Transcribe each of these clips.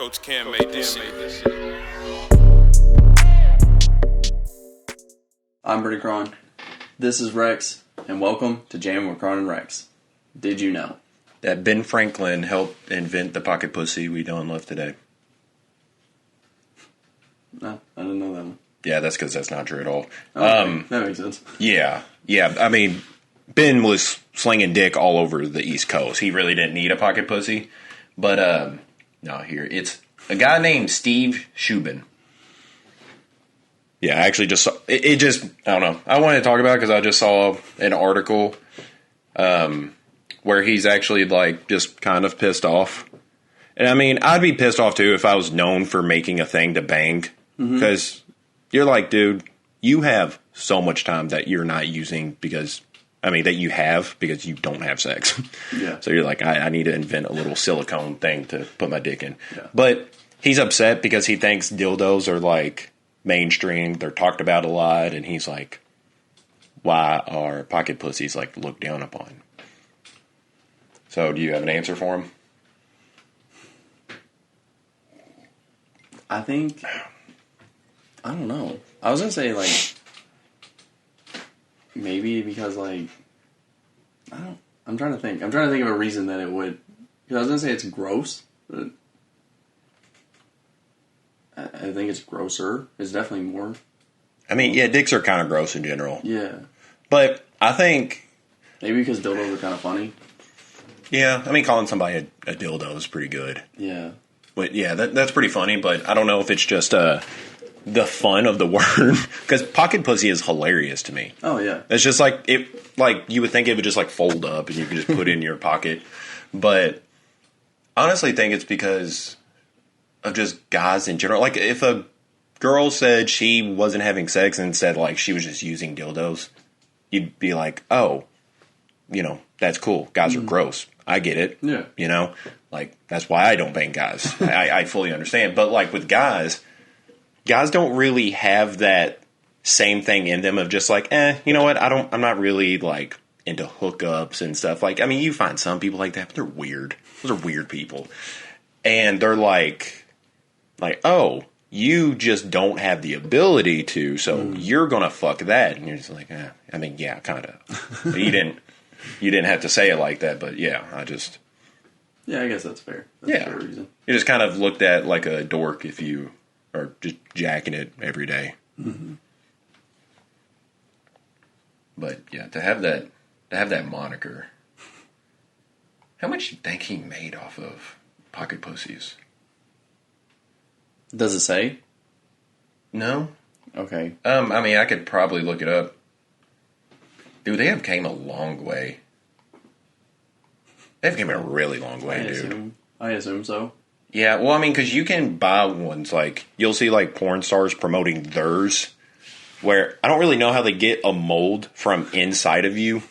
Coach Cam made this shit. I'm Brenden Kron. This is Rex, and welcome to Jammin with Kron Rex. Did you know that Ben Franklin helped invent the pocket pussy we know and love today? No, I didn't know that one. Yeah, that's because that's not true at all. Okay, that makes sense. Yeah. I mean, Ben was slinging dick all over the East Coast. He really didn't need a pocket pussy. But, no, here, it's a guy named Steve Shubin. Yeah, I actually just saw, I don't know. I wanted to talk about it because I just saw an article where he's actually, like, just kind of pissed off. And, I mean, I'd be pissed off, too, if I was known for making a thing to bang. Because you're like, dude, you have so much time that you're not using because you don't have sex. Yeah. So you're like, I need to invent a little silicone thing to put my dick in. Yeah. But he's upset because he thinks dildos are, like, mainstream. They're talked about a lot. And he's like, why are pocket pussies, like, looked down upon? So do you have an answer for him? I don't know. I was going to say, like, maybe because, like, I'm trying to think. I'm trying to think of a reason that it would. Because I was going to say it's gross, but I think it's grosser. It's definitely more. I mean, yeah, dicks are kind of gross in general. Yeah. But I think... Maybe because dildos are kind of funny. Yeah, I mean, calling somebody a dildo is pretty good. Yeah. But yeah, that's pretty funny, but I don't know if it's just the fun of the word. Because pocket pussy is hilarious to me. Oh, yeah. It's just like, you would think it would just like fold up and you could just put it in your pocket. But I honestly think it's because of just guys in general. Like, if a girl said she wasn't having sex and said, like, she was just using dildos, you'd be like, oh, that's cool. Guys are gross. I get it. Yeah. Like, that's why I don't bang guys. I fully understand. But, like, with guys don't really have that same thing in them of just like, you know what? I'm not really, like, into hookups and stuff. Like, I mean, you find some people like that, but they're weird. Those are weird people. And they're like, oh, you just don't have the ability to, so you're going to fuck that. And you're just like, I mean, yeah, kind of. You didn't have to say it like that, but yeah, Yeah, I guess that's fair. That's a fair reason. You just kind of looked at like a dork if you are just jacking it every day. Mm-hmm. But yeah, to have that moniker. How much do you think he made off of pocket pussies? Does it say? No. Okay. I mean, I could probably look it up. Dude, they have came a long way. They've came a really long way, dude. I assume so. Yeah, well, I mean, because you can buy ones, like, you'll see, like, porn stars promoting theirs, where I don't really know how they get a mold from inside of you,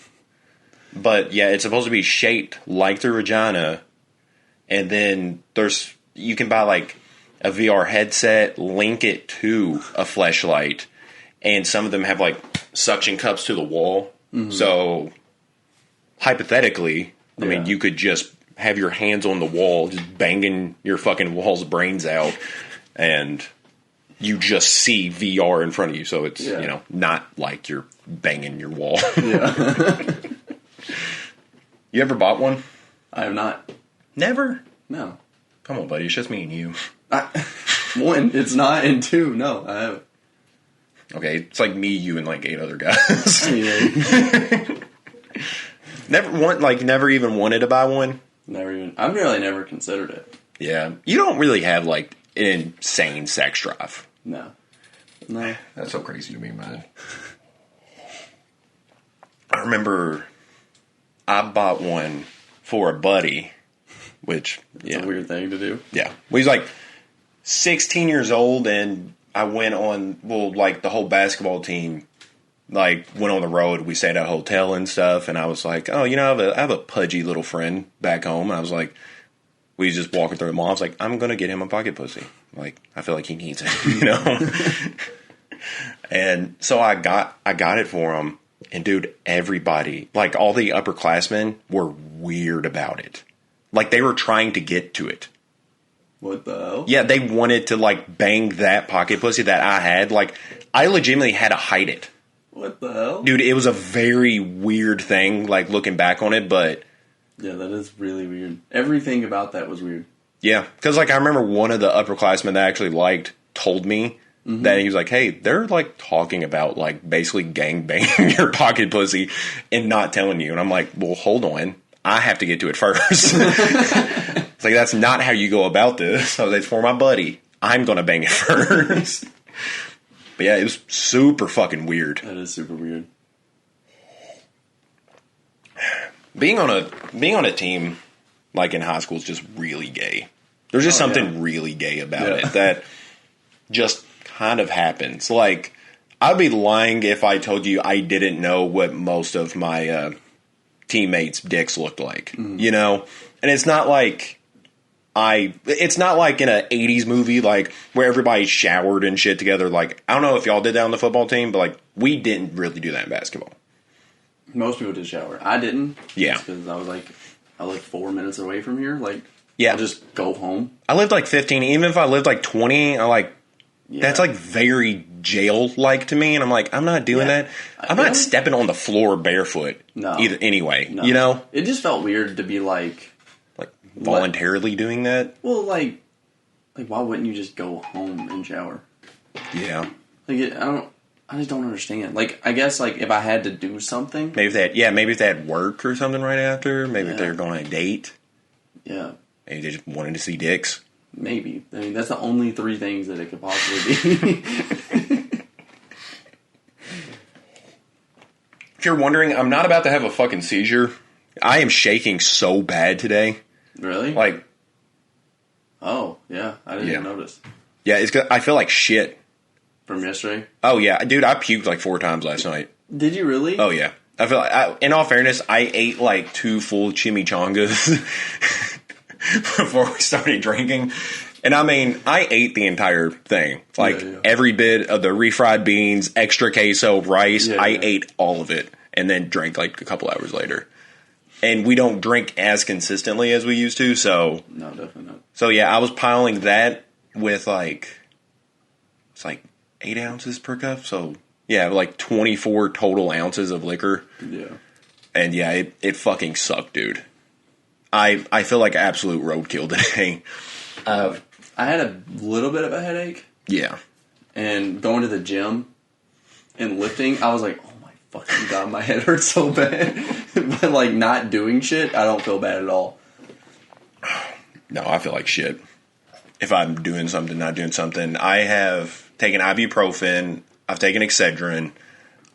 but, yeah, it's supposed to be shaped like their vagina, and then you can buy, like, a VR headset, link it to a fleshlight, and some of them have, like, suction cups to the wall. Mm-hmm. So, hypothetically, I mean, you could just have your hands on the wall, just banging your fucking wall's brains out, and you just see VR in front of you. So it's, not like you're banging your wall. Yeah. You ever bought one? I have not. Never? No. Come on, buddy. It's just me and you. One, it's not, and two, no, I haven't. Okay, it's like me, you, and like 8 other guys. Yeah. Never even wanted to buy one? I've really never considered it. Yeah. You don't really have, like, an insane sex drive. No. That's so crazy to me, man. I remember I bought one for a buddy, which, It's a weird thing to do. Yeah. Well, he's like 16 years old, and I went on, the whole basketball team, went on the road. We stayed at a hotel and stuff, and I was like, oh, I have a pudgy little friend back home, and I was like, we was just walking through the mall. I was like, I'm going to get him a pocket pussy. Like, I feel like he needs it, And so I got it for him, and dude, everybody, like all the upperclassmen were weird about it. Like they were trying to get to it. What the hell? Yeah, they wanted to, like, bang that pocket pussy that I had. Like, I legitimately had to hide it. What the hell? Dude, it was a very weird thing, like, looking back on it, but... Yeah, that is really weird. Everything about that was weird. Yeah, because, like, I remember one of the upperclassmen that I actually liked told me that he was like, hey, they're, like, talking about, like, basically gangbanging your pocket pussy and not telling you. And I'm like, well, hold on. I have to get to it first. It's like, that's not how you go about this. So it's for my buddy. I'm going to bang it first. But yeah, it was super fucking weird. That is super weird. Being on a team like in high school is just really gay. There's just something really gay about it that just kind of happens. Like, I'd be lying if I told you I didn't know what most of my teammates' dicks looked like. You know? And it's not like it's not like in an 80s movie, like, where everybody showered and shit together. Like, I don't know if y'all did that on the football team, but, like, we didn't really do that in basketball. Most people did shower. I didn't. Yeah. Because I lived 4 minutes away from here. Like, Yeah. I'll just go home. I lived, like, 15. Even if I lived, like, 20, that's, like, very jail-like to me. And I'm like, I'm not doing that. I'm not stepping on the floor barefoot. No. Either, anyway. No. You know? It just felt weird to be like... voluntarily doing that? Well, like, why wouldn't you just go home and shower? Yeah. Like, I just don't understand. Like, I guess, like, if I had to do something... Maybe if they had work or something right after. Maybe if they were going on a date. Yeah. Maybe they just wanted to see dicks. Maybe. I mean, that's the only three things that it could possibly be. If you're wondering, I'm not about to have a fucking seizure. I am shaking so bad today. Really? Like... Oh, yeah. I didn't even notice. Yeah, it's. I feel like shit. From yesterday? Oh, yeah. Dude, I puked like 4 times last night. Did you really? Oh, yeah. I feel like, in all fairness, I ate like 2 full chimichangas before we started drinking. And I mean, I ate the entire thing. Like, every bit of the refried beans, extra queso, rice, I ate all of it. And then drank like a couple hours later. And we don't drink as consistently as we used to, so... No, definitely not. So, yeah, I was piling that with like... It's like 8 ounces per cup, so... Yeah, like 24 total ounces of liquor. Yeah. And yeah, it fucking sucked, dude. I feel like absolute roadkill today. I had a little bit of a headache. Yeah. And going to the gym and lifting, I was like, oh my fucking god, my head hurts so bad. But like not doing shit, I don't feel bad at all. No, I feel like shit. If I'm doing something, not doing something. I have taken ibuprofen. I've taken Excedrin.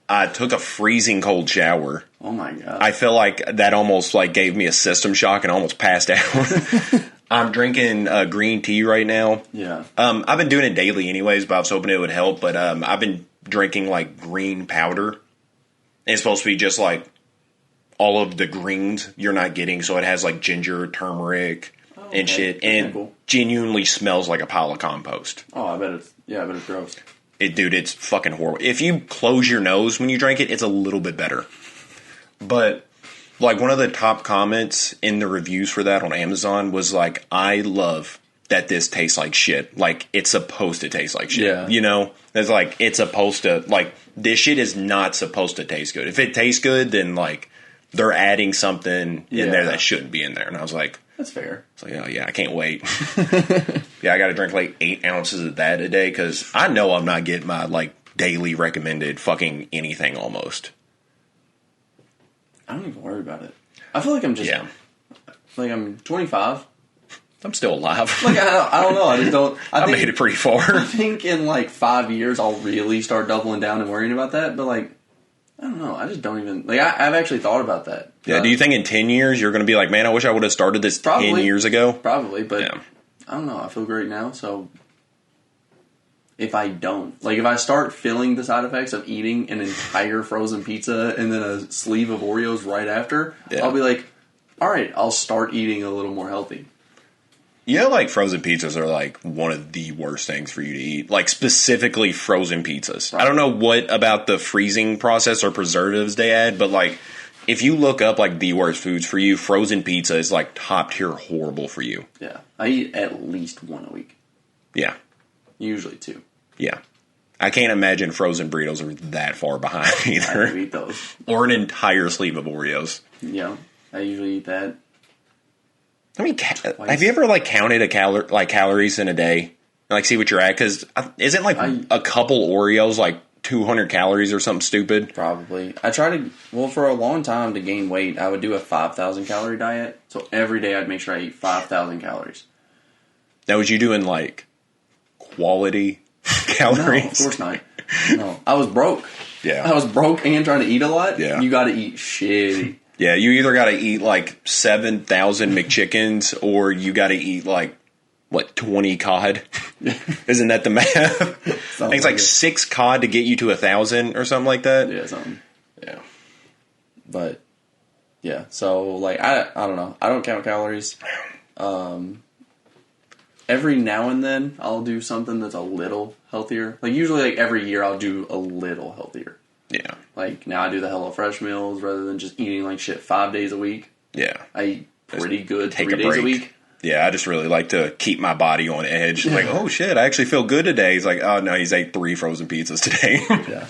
I took a freezing cold shower. Oh my god. I feel like that almost like gave me a system shock and I almost passed out. I'm drinking green tea right now. Yeah. I've been doing it daily anyways, but I was hoping it would help. But I've been drinking like green powder. It's supposed to be just like all of the greens you're not getting. So it has like ginger, turmeric, and shit. And cool. Genuinely smells like a pile of compost. Oh, I bet it's gross. Dude, it's fucking horrible. If you close your nose when you drink it, it's a little bit better. But, like, one of the top comments in the reviews for that on Amazon was like, I love that this tastes like shit. Like, it's supposed to taste like shit. Yeah. You know? It's like, it's supposed to, like, this shit is not supposed to taste good. If it tastes good, then, like, they're adding something in there that shouldn't be in there. And I was like... That's fair. It's like, oh, yeah, I can't wait. Yeah, I got to drink like 8 ounces of that a day because I know I'm not getting my like daily recommended fucking anything almost. I don't even worry about it. I feel like I'm just... Yeah. Like I'm 25. I'm still alive. Like, I don't know. I just don't... I made it pretty far. I think in like 5 years I'll really start doubling down and worrying about that. But like, I don't know. I just don't even... Like, I've actually thought about that. Yeah, do you think in 10 years you're going to be like, man, I wish I would have started this 10 years ago? Probably, but yeah. I don't know. I feel great now, so if I don't... Like, if I start feeling the side effects of eating an entire frozen pizza and then a sleeve of Oreos right after, I'll be like, all right, I'll start eating a little more healthy. You know, like, frozen pizzas are, like, one of the worst things for you to eat. Like, specifically frozen pizzas. Right. I don't know what about the freezing process or preservatives they add, but, like, if you look up like the worst foods for you, frozen pizza is like top tier horrible for you. Yeah. I eat at least one a week. Yeah. Usually 2. Yeah. I can't imagine frozen burritos are that far behind either. I do eat those. Or an entire sleeve of Oreos. Yeah. I usually eat that. I mean, have you ever like counted calories in a day? Like see what you're at? Because isn't like a couple Oreos like 200 calories or something stupid? Probably. I try to, for a long time to gain weight, I would do a 5,000 calorie diet. So every day I'd make sure I eat 5,000 calories. Now, was you doing like quality calories? No, of course not. No. I was broke. Yeah. I was broke and trying to eat a lot. Yeah. You got to eat shitty. Yeah, you either got to eat like 7,000 McChickens or you got to eat like, what, 20 cod? Isn't that the math? I think it's like 6 cod to get you to 1,000 or something like that. Yeah, something. Yeah. But, yeah. So, like, I don't know. I don't count calories. Every now and then I'll do something that's a little healthier. Like, usually, like, every year I'll do a little healthier. Yeah. Like, now I do the HelloFresh meals rather than just eating, like, shit 5 days a week. Yeah. I eat pretty good Take 3 days a week. Yeah, I just really like to keep my body on edge. Like, oh shit, I actually feel good today. He's like, oh no, he's ate 3 frozen pizzas today. Yeah.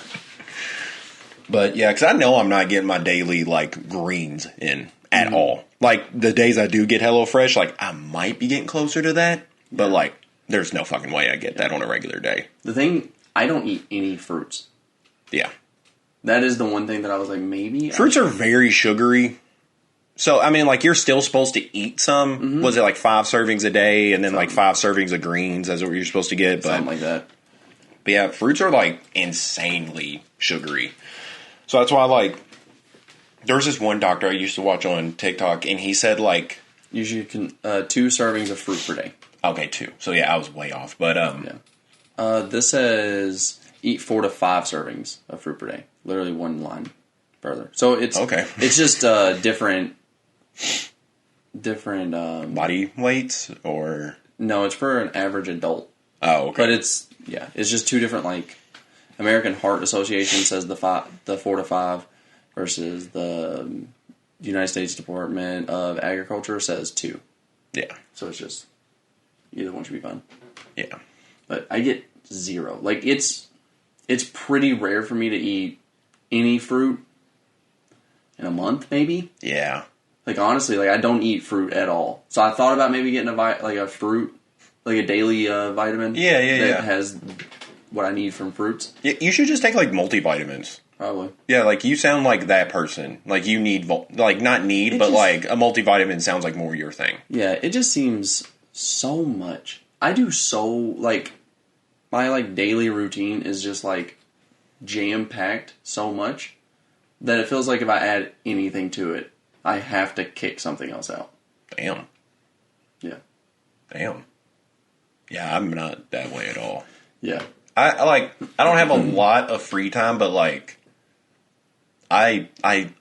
But yeah, because I know I'm not getting my daily like greens in at all. Like the days I do get HelloFresh, like I might be getting closer to that, but like there's no fucking way I get that on a regular day. The thing, I don't eat any fruits. Yeah. That is the one thing that I was like, maybe. Fruits are very sugary. So, I mean, like, you're still supposed to eat some. Mm-hmm. Was it like 5 servings a day and then like 5 servings of greens? That's what you're supposed to get. But, something like that. But yeah, fruits are like insanely sugary. So that's why, like, there's this one doctor I used to watch on TikTok and he said, like, usually 2 servings of fruit per day. Okay, 2. So yeah, I was way off. But, this says eat 4 to 5 servings of fruit per day. Literally one line further. So it's okay. It's just different body weights or no, it's for an average adult. Oh, okay. But it's just 2 different, like, American Heart Association says the 4 to 5 versus the United States Department of Agriculture says 2. Yeah. So it's just either one should be fine. Yeah. But I get 0. Like it's pretty rare for me to eat any fruit in a month, maybe. Yeah. Like, honestly, like, I don't eat fruit at all. So I thought about maybe getting a fruit, like a daily vitamin. That has what I need from fruits. Yeah, you should just take, like, multivitamins. Probably. Yeah, like, you sound like that person. Like, you need, not need, but, like, a multivitamin sounds like more your thing. Yeah, it just seems so much. I do so, like, my, like, daily routine is just, like, jam-packed so much that it feels like if I add anything to it, I have to kick something else out. Damn. Yeah. Damn. Yeah, I'm not that way at all. Yeah. I don't have a lot of free time, but like I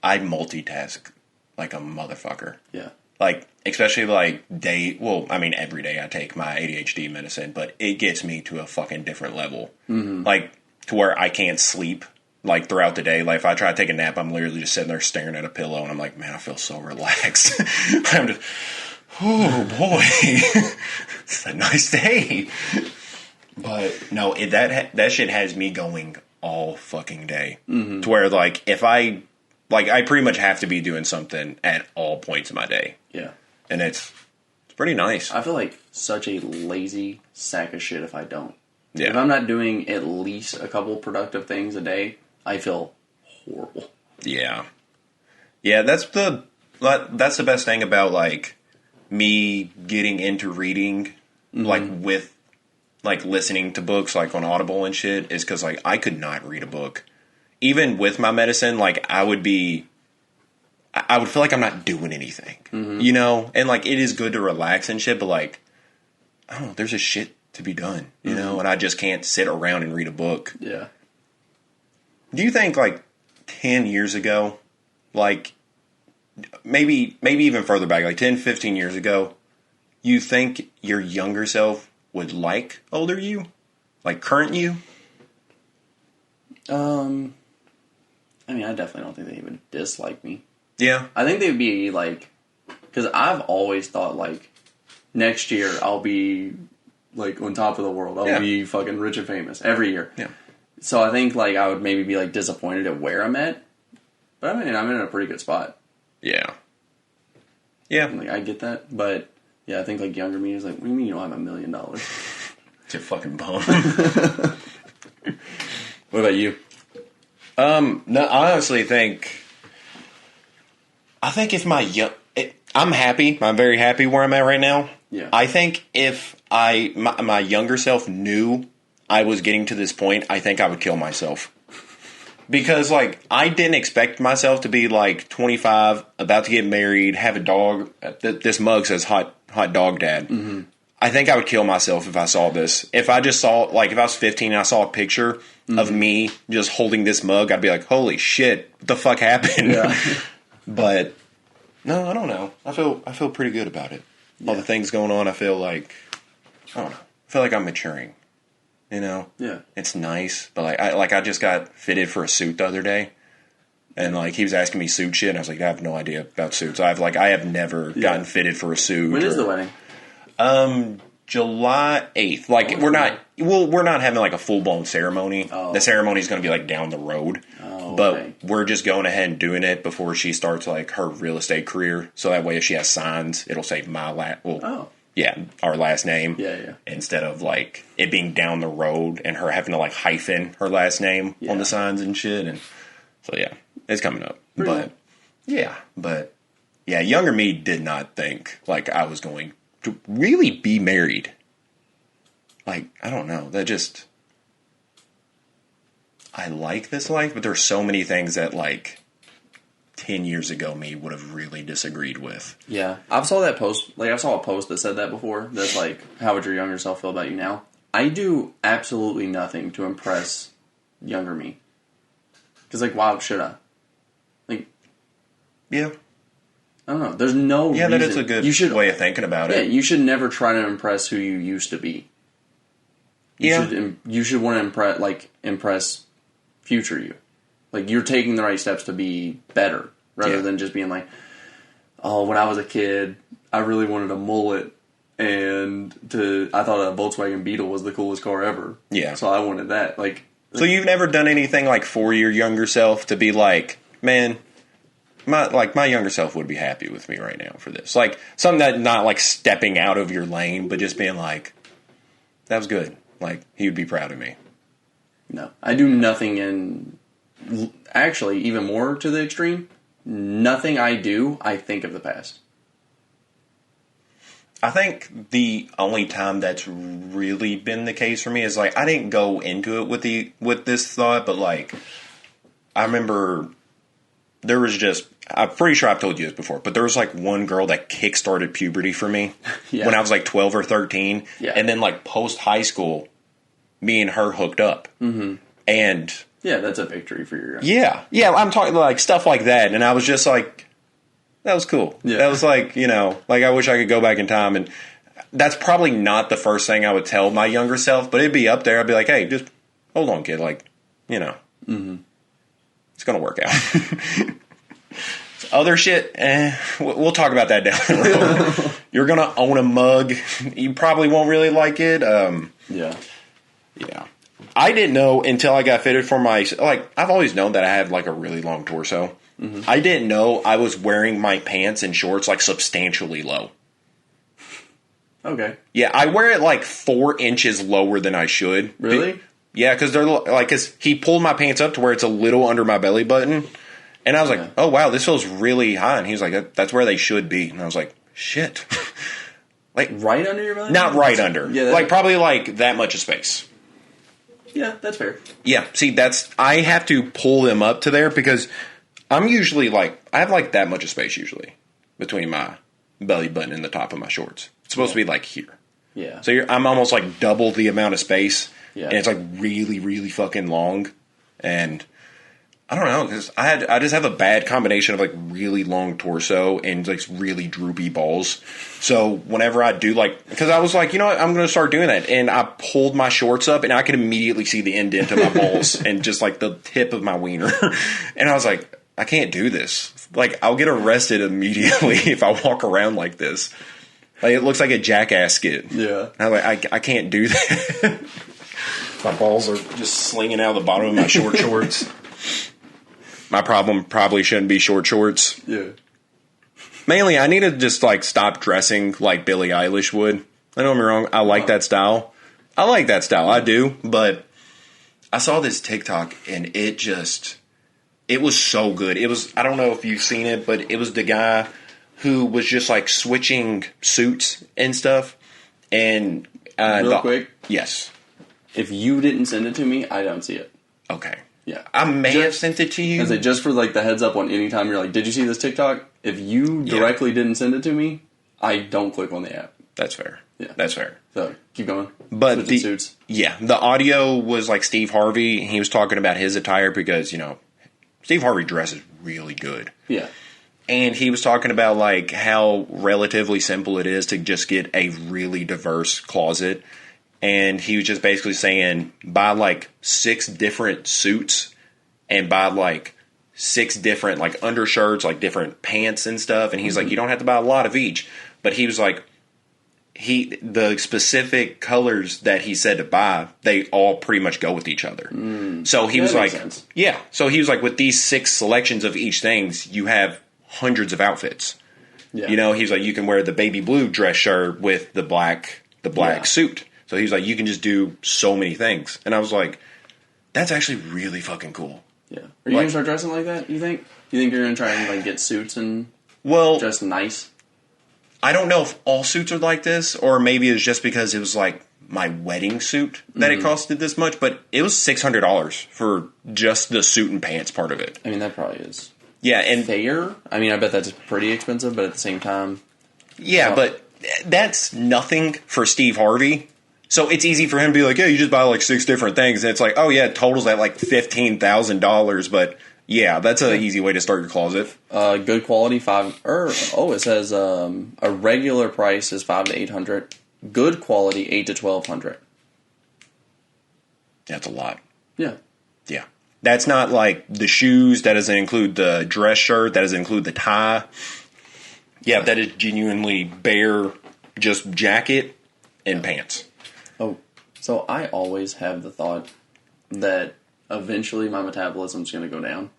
multitask like a motherfucker. Yeah. Like especially like every day I take my ADHD medicine, but it gets me to a fucking different level. Mm-hmm. Like to where I can't sleep. Like, throughout the day, like, if I try to take a nap, I'm literally just sitting there staring at a pillow, and I'm like, man, I feel so relaxed. I'm just, oh, boy. It's a nice day. But, no, that shit has me going all fucking day. Mm-hmm. To where, like, if I pretty much have to be doing something at all points of my day. Yeah. And it's pretty nice. I feel like such a lazy sack of shit if I don't. Yeah. If I'm not doing at least a couple productive things a day, I feel horrible. Yeah. Yeah, that's the best thing about, like, me getting into reading, like, with, like, listening to books, like, on Audible and shit, is because, like, I could not read a book. Even with my medicine, like, I would feel like I'm not doing anything, you know? And, like, it is good to relax and shit, but, like, I don't know, there's a shit to be done, you know? And I just can't sit around and read a book. Yeah. Do you think, like, 10 years ago, like, maybe even further back, like 10, 15 years ago, you think your younger self would like older you? Like, current you? I mean, I definitely don't think they would dislike me. Yeah. I think they'd be like, because I've always thought like next year I'll be like on top of the world. I'll be fucking rich and famous every year. Yeah. So I think like I would maybe be like disappointed at where I'm at, but I mean I'm in a pretty good spot. Yeah. Yeah. Like I get that, but yeah, I think like younger me is like, what do you mean you don't have $1 million? It's your fucking bone. What about you? No, I honestly think. I think if I'm happy. I'm very happy where I'm at right now. Yeah. I think if my younger self knew I was getting to this point, I think I would kill myself. Because, like, I didn't expect myself to be, like, 25, about to get married, have a dog. This mug says hot dog dad. Mm-hmm. I think I would kill myself if I saw this. If I just saw, like, if I was 15 and I saw a picture of me just holding this mug, I'd be like, holy shit, what the fuck happened? Yeah. But, no, I don't know. I feel pretty good about it. Yeah. All the things going on, I feel like, I don't know. I feel like I'm maturing. You know? Yeah. It's nice. But, I just got fitted for a suit the other day. And, like, he was asking me suit shit, and I was like, I have no idea about suits. I have never gotten fitted for a suit. When is the wedding? July 8th. Like, we're not having, like, a full-blown ceremony. Oh. The ceremony's going to be, like, down the road. Oh, but okay. We're just going ahead and doing it before she starts, like, her real estate career. So that way, if she has signs, it'll say our last name. Yeah. Instead of, like, it being down the road and her having to, like, hyphen her last name on the signs and shit. And so, yeah, it's coming up. But younger me did not think, like, I was going to really be married. Like, I don't know. I like this life, but there's so many things that, like, 10 years ago me would have really disagreed with. Yeah. I saw a post that said that before. That's like, how would your younger self feel about you now? I do absolutely nothing to impress younger me. Because, like, why should I? Like, yeah. I don't know. There's no reason. Yeah, that is a good way of thinking about it. Yeah, you should never try to impress who you used to be. You should want to impress future you. Like, you're taking the right steps to be better, rather than just being like, oh, when I was a kid, I really wanted a mullet, and I thought a Volkswagen Beetle was the coolest car ever. Yeah. So I wanted that. So you've never done anything, like, for your younger self to be like, man, my younger self would be happy with me right now for this. Like, something that not, like, stepping out of your lane, but just being like, that was good. Like, he would be proud of me. No. I do nothing actually, even more to the extreme, nothing I do, I think of the past. I think the only time that's really been the case for me is, like, I didn't go into it with this thought, but, like, I remember there was just, I'm pretty sure I've told you this before, but there was, like, one girl that kick-started puberty for me when I was, like, 12 or 13. Yeah. And then, like, post-high school, me and her hooked up. Mm-hmm. And yeah, that's a victory for your... Yeah, I'm talking, like, stuff like that. And I was just like, that was cool. Yeah. That was like, you know, like, I wish I could go back in time. And that's probably not the first thing I would tell my younger self, but it'd be up there. I'd be like, hey, just hold on, kid. Like, you know, it's going to work out. Other shit, we'll talk about that down the road. You're going to own a mug. You probably won't really like it. Yeah. I didn't know until I got fitted for I've always known that I have, like, a really long torso. Mm-hmm. I didn't know I was wearing my pants and shorts, like, substantially low. Okay. Yeah, I wear it, like, 4 inches lower than I should. Really? Yeah, because they're, like, because he pulled my pants up to where it's a little under my belly button. And I was like, oh, wow, this feels really high. And he was like, that's where they should be. And I was like, shit. Like, right under your belly? Not right under. Yeah, like, probably, like, that much of space. Yeah, that's fair. Yeah, see, I have to pull them up to there because I'm usually, like, I have, like, that much of space usually between my belly button and the top of my shorts. It's supposed to be, like, here. Yeah. So I'm almost, like, double the amount of space. Yeah. And it's, like, really, really fucking long. And I don't know, because I just have a bad combination of, like, really long torso and, like, really droopy balls. So whenever I do, like, because I was like, you know what, I'm going to start doing that. And I pulled my shorts up, and I could immediately see the indent of my balls and just, like, the tip of my wiener. And I was like, I can't do this. Like, I'll get arrested immediately if I walk around like this. Like, it looks like a Jackass skit. Yeah. I'm like, I can't do that. My balls are just slinging out of the bottom of my short shorts. My problem probably shouldn't be short shorts. Yeah. Mainly, I need to just, like, stop dressing like Billie Eilish would. I don't get me wrong. I like that style. I do. But I saw this TikTok, and it was so good. It was, I don't know if you've seen it, but it was the guy who was just, like, switching suits and stuff. And real quick, yes. If you didn't send it to me, I don't see it. Okay. Yeah. I may have sent it to you. I say, just for, like, the heads up on any time you're like, did you see this TikTok? If you directly didn't send it to me, I don't click on the app. That's fair. Yeah. That's fair. So, keep going. But the suits. Yeah, the audio was like Steve Harvey. He was talking about his attire because, Steve Harvey dresses really good. Yeah. And he was talking about, like, how relatively simple it is to just get a really diverse closet. And he was just basically saying, buy, like, 6 different suits and buy, like, 6 different, like, undershirts, like, different pants and stuff. And he's like, you don't have to buy a lot of each. But he was like, the specific colors that he said to buy, they all pretty much go with each other. So he was like, yeah. So he was like, with these 6 selections of each things, you have hundreds of outfits. Yeah. He's like, you can wear the baby blue dress shirt with the black suit. So he's like, you can just do so many things. And I was like, that's actually really fucking cool. Yeah. Are you going to start dressing like that, you think? You think you're going to try and, like, get suits and dress nice? I don't know if all suits are like this, or maybe it's just because it was, like, my wedding suit that it costed this much, but it was $600 for just the suit and pants part of it. I mean, that probably is. Yeah, and fair. I mean, I bet that's pretty expensive, but at the same time... Yeah, but that's nothing for Steve Harvey. So it's easy for him to be like, yeah, you just buy, like, 6 different things, and it's like, oh, yeah, it totals at, like, $15,000, but... Yeah, that's an easy way to start your closet. Good quality, it says a regular price is $500 to $800. Good quality, $800 to $1,200. That's a lot. Yeah. Yeah. That's not like the shoes. That doesn't include the dress shirt. That doesn't include the tie. Yeah, that is genuinely bare, just jacket and pants. Oh, so I always have the thought that eventually my metabolism's going to go down,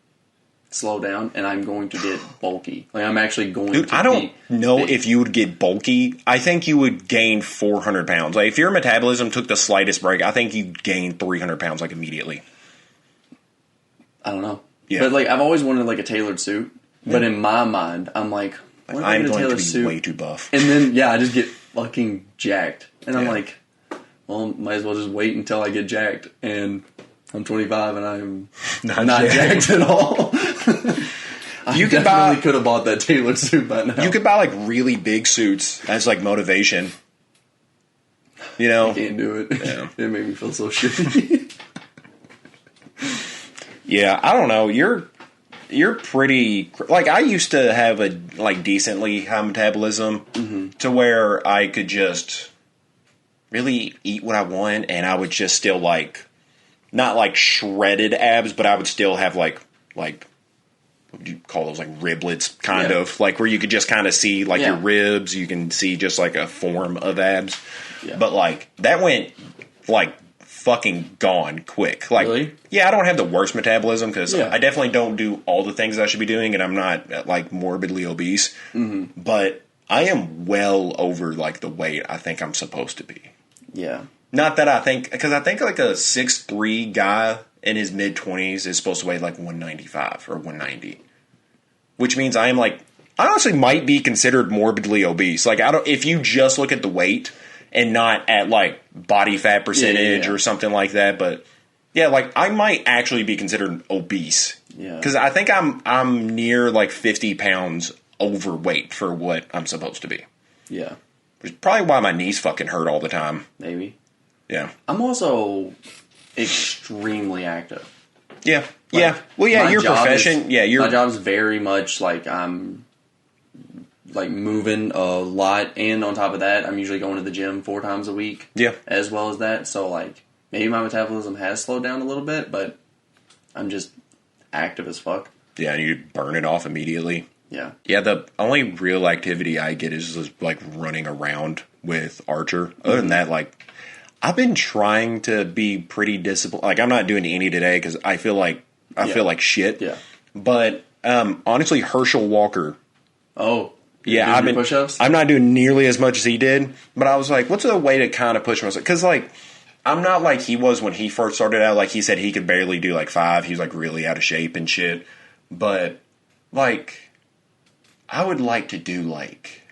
slow down, and I'm going to get bulky. Like, I'm actually going to I don't know if you would get bulky. I think you would gain 400 pounds. Like, if your metabolism took the slightest break, I think you'd gain 300 pounds, like, immediately. I don't know. Yeah. But, like, I've always wanted, like, a tailored suit. Yeah. But in my mind, I'm like, what if I get a tailored suit? Way too buff. And then, I just get fucking jacked. And I'm like, well, might as well just wait until I get jacked. And... I'm 25 and I'm not jacked at all. You could have bought that tailored suit by now. You could buy, like, really big suits as, like, motivation. I can't do it. Yeah. It made me feel so shitty. Yeah, I don't know. You're pretty... Like, I used to have a, like, decently high metabolism to where I could just really eat what I want, and I would just still, like... Not like shredded abs, but I would still have like what would you call those, like riblets, kind of, like where you could just kind of see like your ribs. You can see just like a form of abs, but like that went like fucking gone quick. Like, really? Yeah, I don't have the worst metabolism because I definitely don't do all the things I should be doing, and I'm not like morbidly obese, but I am well over like the weight I think I'm supposed to be. Yeah. Not that I think, because I think like a 6'3" guy in his mid-20s is supposed to weigh like 195 or 190. Which means I am like, I honestly might be considered morbidly obese. Like, if you just look at the weight and not at like body fat percentage or something like that, but yeah, like I might actually be considered obese. Yeah. Because I think I'm near like 50 pounds overweight for what I'm supposed to be. Yeah. Which is probably why my knees fucking hurt all the time. Maybe. Yeah. I'm also extremely active. Yeah. Like, yeah. Well, yeah, your profession. My job's very much like I'm like moving a lot, and on top of that, I'm usually going to the gym 4 times a week. Yeah. As well as that. So, like, maybe my metabolism has slowed down a little bit, but I'm just active as fuck. Yeah, and you burn it off immediately. Yeah. Yeah, the only real activity I get is just like running around with Archer. Other than that, like, I've been trying to be pretty disciplined. Like, I'm not doing any today because I feel like shit. Yeah. But honestly, Herschel Walker. Oh. Yeah, I've been push-ups. I'm not doing nearly as much as he did, but I was like, what's a way to kind of push myself? Because like, I'm not like he was when he first started out. Like he said, he could barely do like 5. He was like really out of shape and shit. But like, I would like to do like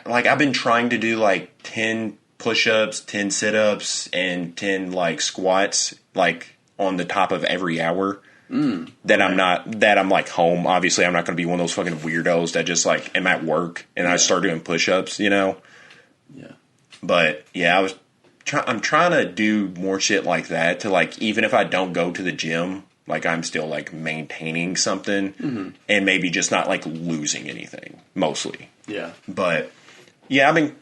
I've been trying to do like 10 push-ups, 10 sit-ups, and 10 like squats like on the top of every hour. I'm like home. Obviously, I'm not going to be one of those fucking weirdos that just like am at work and I start doing push-ups, you know? Yeah. But yeah, I'm trying to do more shit like that to like, even if I don't go to the gym, like I'm still like maintaining something and maybe just not like losing anything mostly. Yeah. But yeah, I've been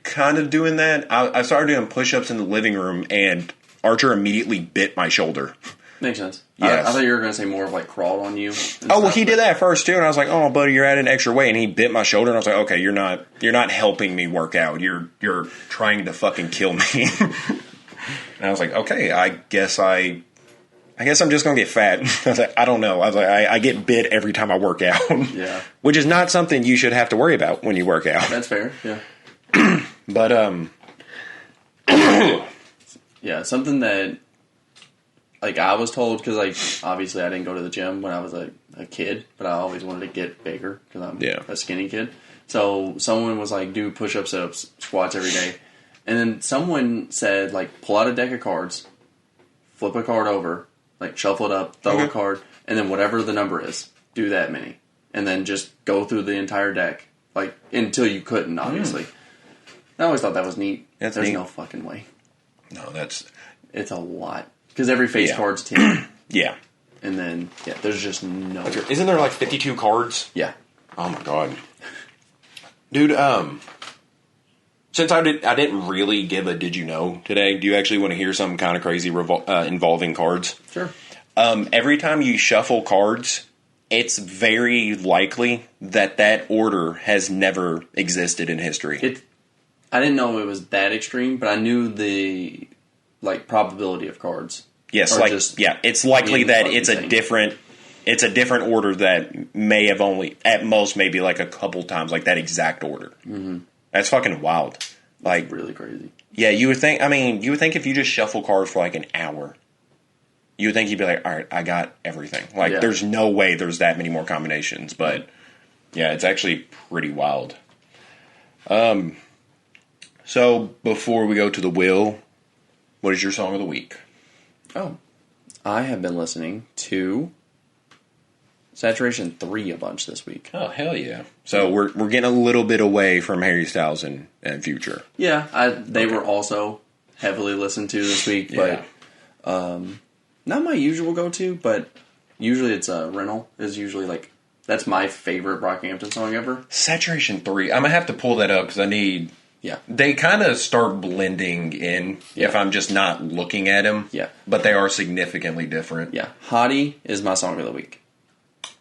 kind of doing that. I started doing push-ups in the living room and Archer immediately bit my shoulder. Makes sense. Yes. I thought you were going to say more of like crawled on you. Oh, well, he did that first too, and I was like, "Oh, buddy, you're adding extra weight." And he bit my shoulder, and I was like, "Okay, you're not helping me work out. You're trying to fucking kill me." And I was like, "Okay, I guess I'm just gonna get fat." I was like, "I don't know." I was like, "I get bit every time I work out." Yeah, which is not something you should have to worry about when you work out. That's fair. Yeah, but yeah, something that. Like, I was told, because, like, obviously I didn't go to the gym when I was a kid, but I always wanted to get bigger, because I'm a skinny kid. So, someone was like, do push-ups, sit-ups, squats every day. And then someone said, like, pull out a deck of cards, flip a card over, like, shuffle it up, throw a card, and then whatever the number is, do that many. And then just go through the entire deck, like, until you couldn't, obviously. I always thought that was neat. There's no fucking way. No, It's a lot. Because every face card's 10. Yeah. And then, there's just no... Isn't there like 52 cards? Yeah. Oh my god. Dude, since I didn't really give a did you know today, do you actually want to hear something kind of crazy involving cards? Sure. Every time you shuffle cards, it's very likely that order has never existed in history. I didn't know it was that extreme, but I knew the probability of cards. Yes, it's likely that it's a different order that may have only at most maybe like a couple times like that exact order. Mm-hmm. That's fucking wild. Like really crazy. Yeah, you would think. I mean, you would think if you just shuffle cards for like an hour, you would think you'd be like, all right, I got everything. Like, there's no way there's that many more combinations. But yeah, it's actually pretty wild. So before we go to the wheel, what is your song of the week? Oh, I have been listening to Saturation 3 a bunch this week. Oh, hell yeah. So we're getting a little bit away from Harry Styles and Future. Yeah, they were also heavily listened to this week, but not my usual go-to, but usually it's Rental is usually like, that's my favorite Brockhampton song ever. Saturation 3, I'm going to have to pull that up because I need... Yeah. They kind of start blending in if I'm just not looking at them. Yeah. But they are significantly different. Yeah. Hottie is my song of the week.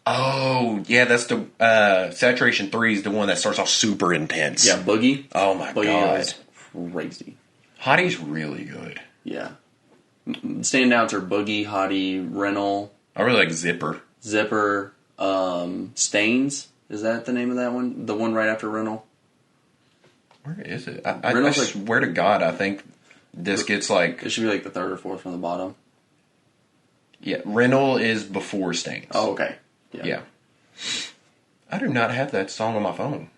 Oh, yeah, that's the... Saturation 3 is the one that starts off super intense. Yeah, Boogie. Oh, my Boogie God. is crazy. Hottie's really good. Yeah. Standouts are Boogie, Hottie, Rental. I really like Zipper. Stains. Is that the name of that one? The one right after Rental? Where is it? I swear to God, I think this gets like... It should be like the third or fourth from the bottom. Yeah, Rental is before Stains. Oh, okay. Yeah. I do not have that song on my phone.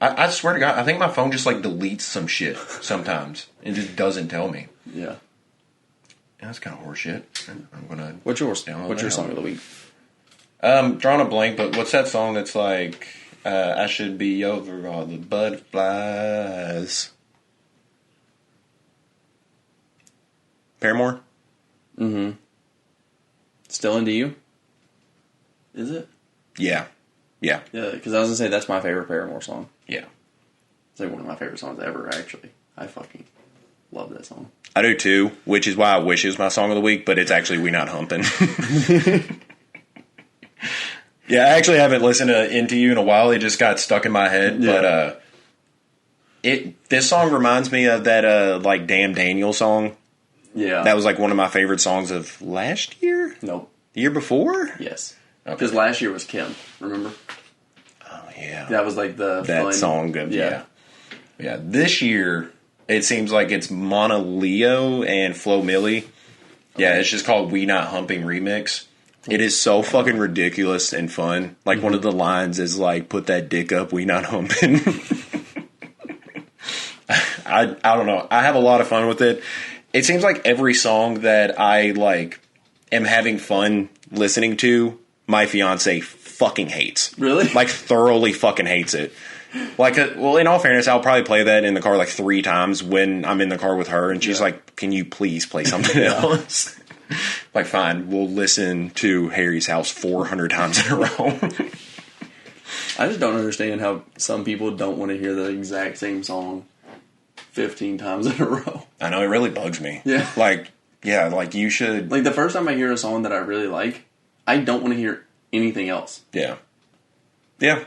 I swear to God, I think my phone just like deletes some shit sometimes. It just doesn't tell me. Yeah. That's kind of horseshit. I'm gonna... What's your song of the week? Drawing a blank, but what's that song that's like... I should be over all the butterflies. Paramore? Mm-hmm. Still Into You? Is it? Yeah. Yeah. Yeah, because I was going to say that's my favorite Paramore song. Yeah. It's like one of my favorite songs ever, actually. I fucking love that song. I do too, which is why I wish it was my song of the week, but it's actually We Not Humpin'. Yeah, I actually haven't listened to Into You in a while. It just got stuck in my head. Yeah. But this song reminds me of that like Damn Daniel song. Yeah. That was like one of my favorite songs of last year? Nope. The year before? Yes. Okay. Because last year was Kim, remember? Oh, yeah. That was like the that fun song. Yeah. This year, it seems like it's Mona Leo and Flo Milli. Yeah, it's just called We Not Humping Remix. It is so fucking ridiculous and fun. Like, one of the lines is like, put that dick up, we not humping. I don't know. I have a lot of fun with it. It seems like every song that I, like, am having fun listening to, my fiance fucking hates. Really? Like, thoroughly fucking hates it. Like, well, in all fairness, I'll probably play that in the car like 3 times when I'm in the car with her, and she's like, can you please play something else? Like, fine, we'll listen to Harry's House 400 times in a row. I just don't understand how some people don't want to hear the exact same song 15 times in a row. I know, it really bugs me. Yeah. Like, you should... Like, the first time I hear a song that I really like, I don't want to hear anything else. Yeah. Yeah.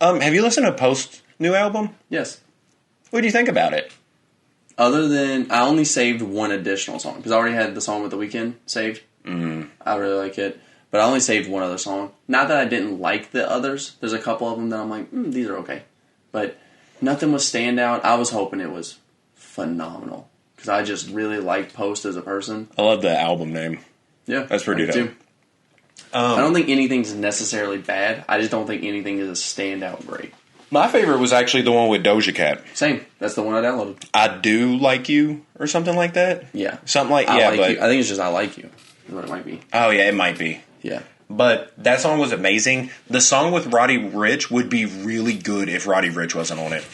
Have you listened to Post's new album? Yes. What do you think about it? Other than, I only saved one additional song, because I already had the song with The Weeknd saved. Mm. I really like it. But I only saved one other song. Not that I didn't like the others. There's a couple of them that I'm like, these are okay. But nothing was standout. I was hoping it was phenomenal, because I just really like Post as a person. I love the album name. Yeah. That's pretty dope. Too. I don't think anything's necessarily bad. I just don't think anything is a standout great. My favorite was actually the one with Doja Cat. Same. That's the one I downloaded. I Do Like You, or something like that? Yeah. Something like, I but... You. I think it's just I Like You is what it might be. Oh, yeah, it might be. Yeah. But that song was amazing. The song with Roddy Ricch would be really good if Roddy Ricch wasn't on it.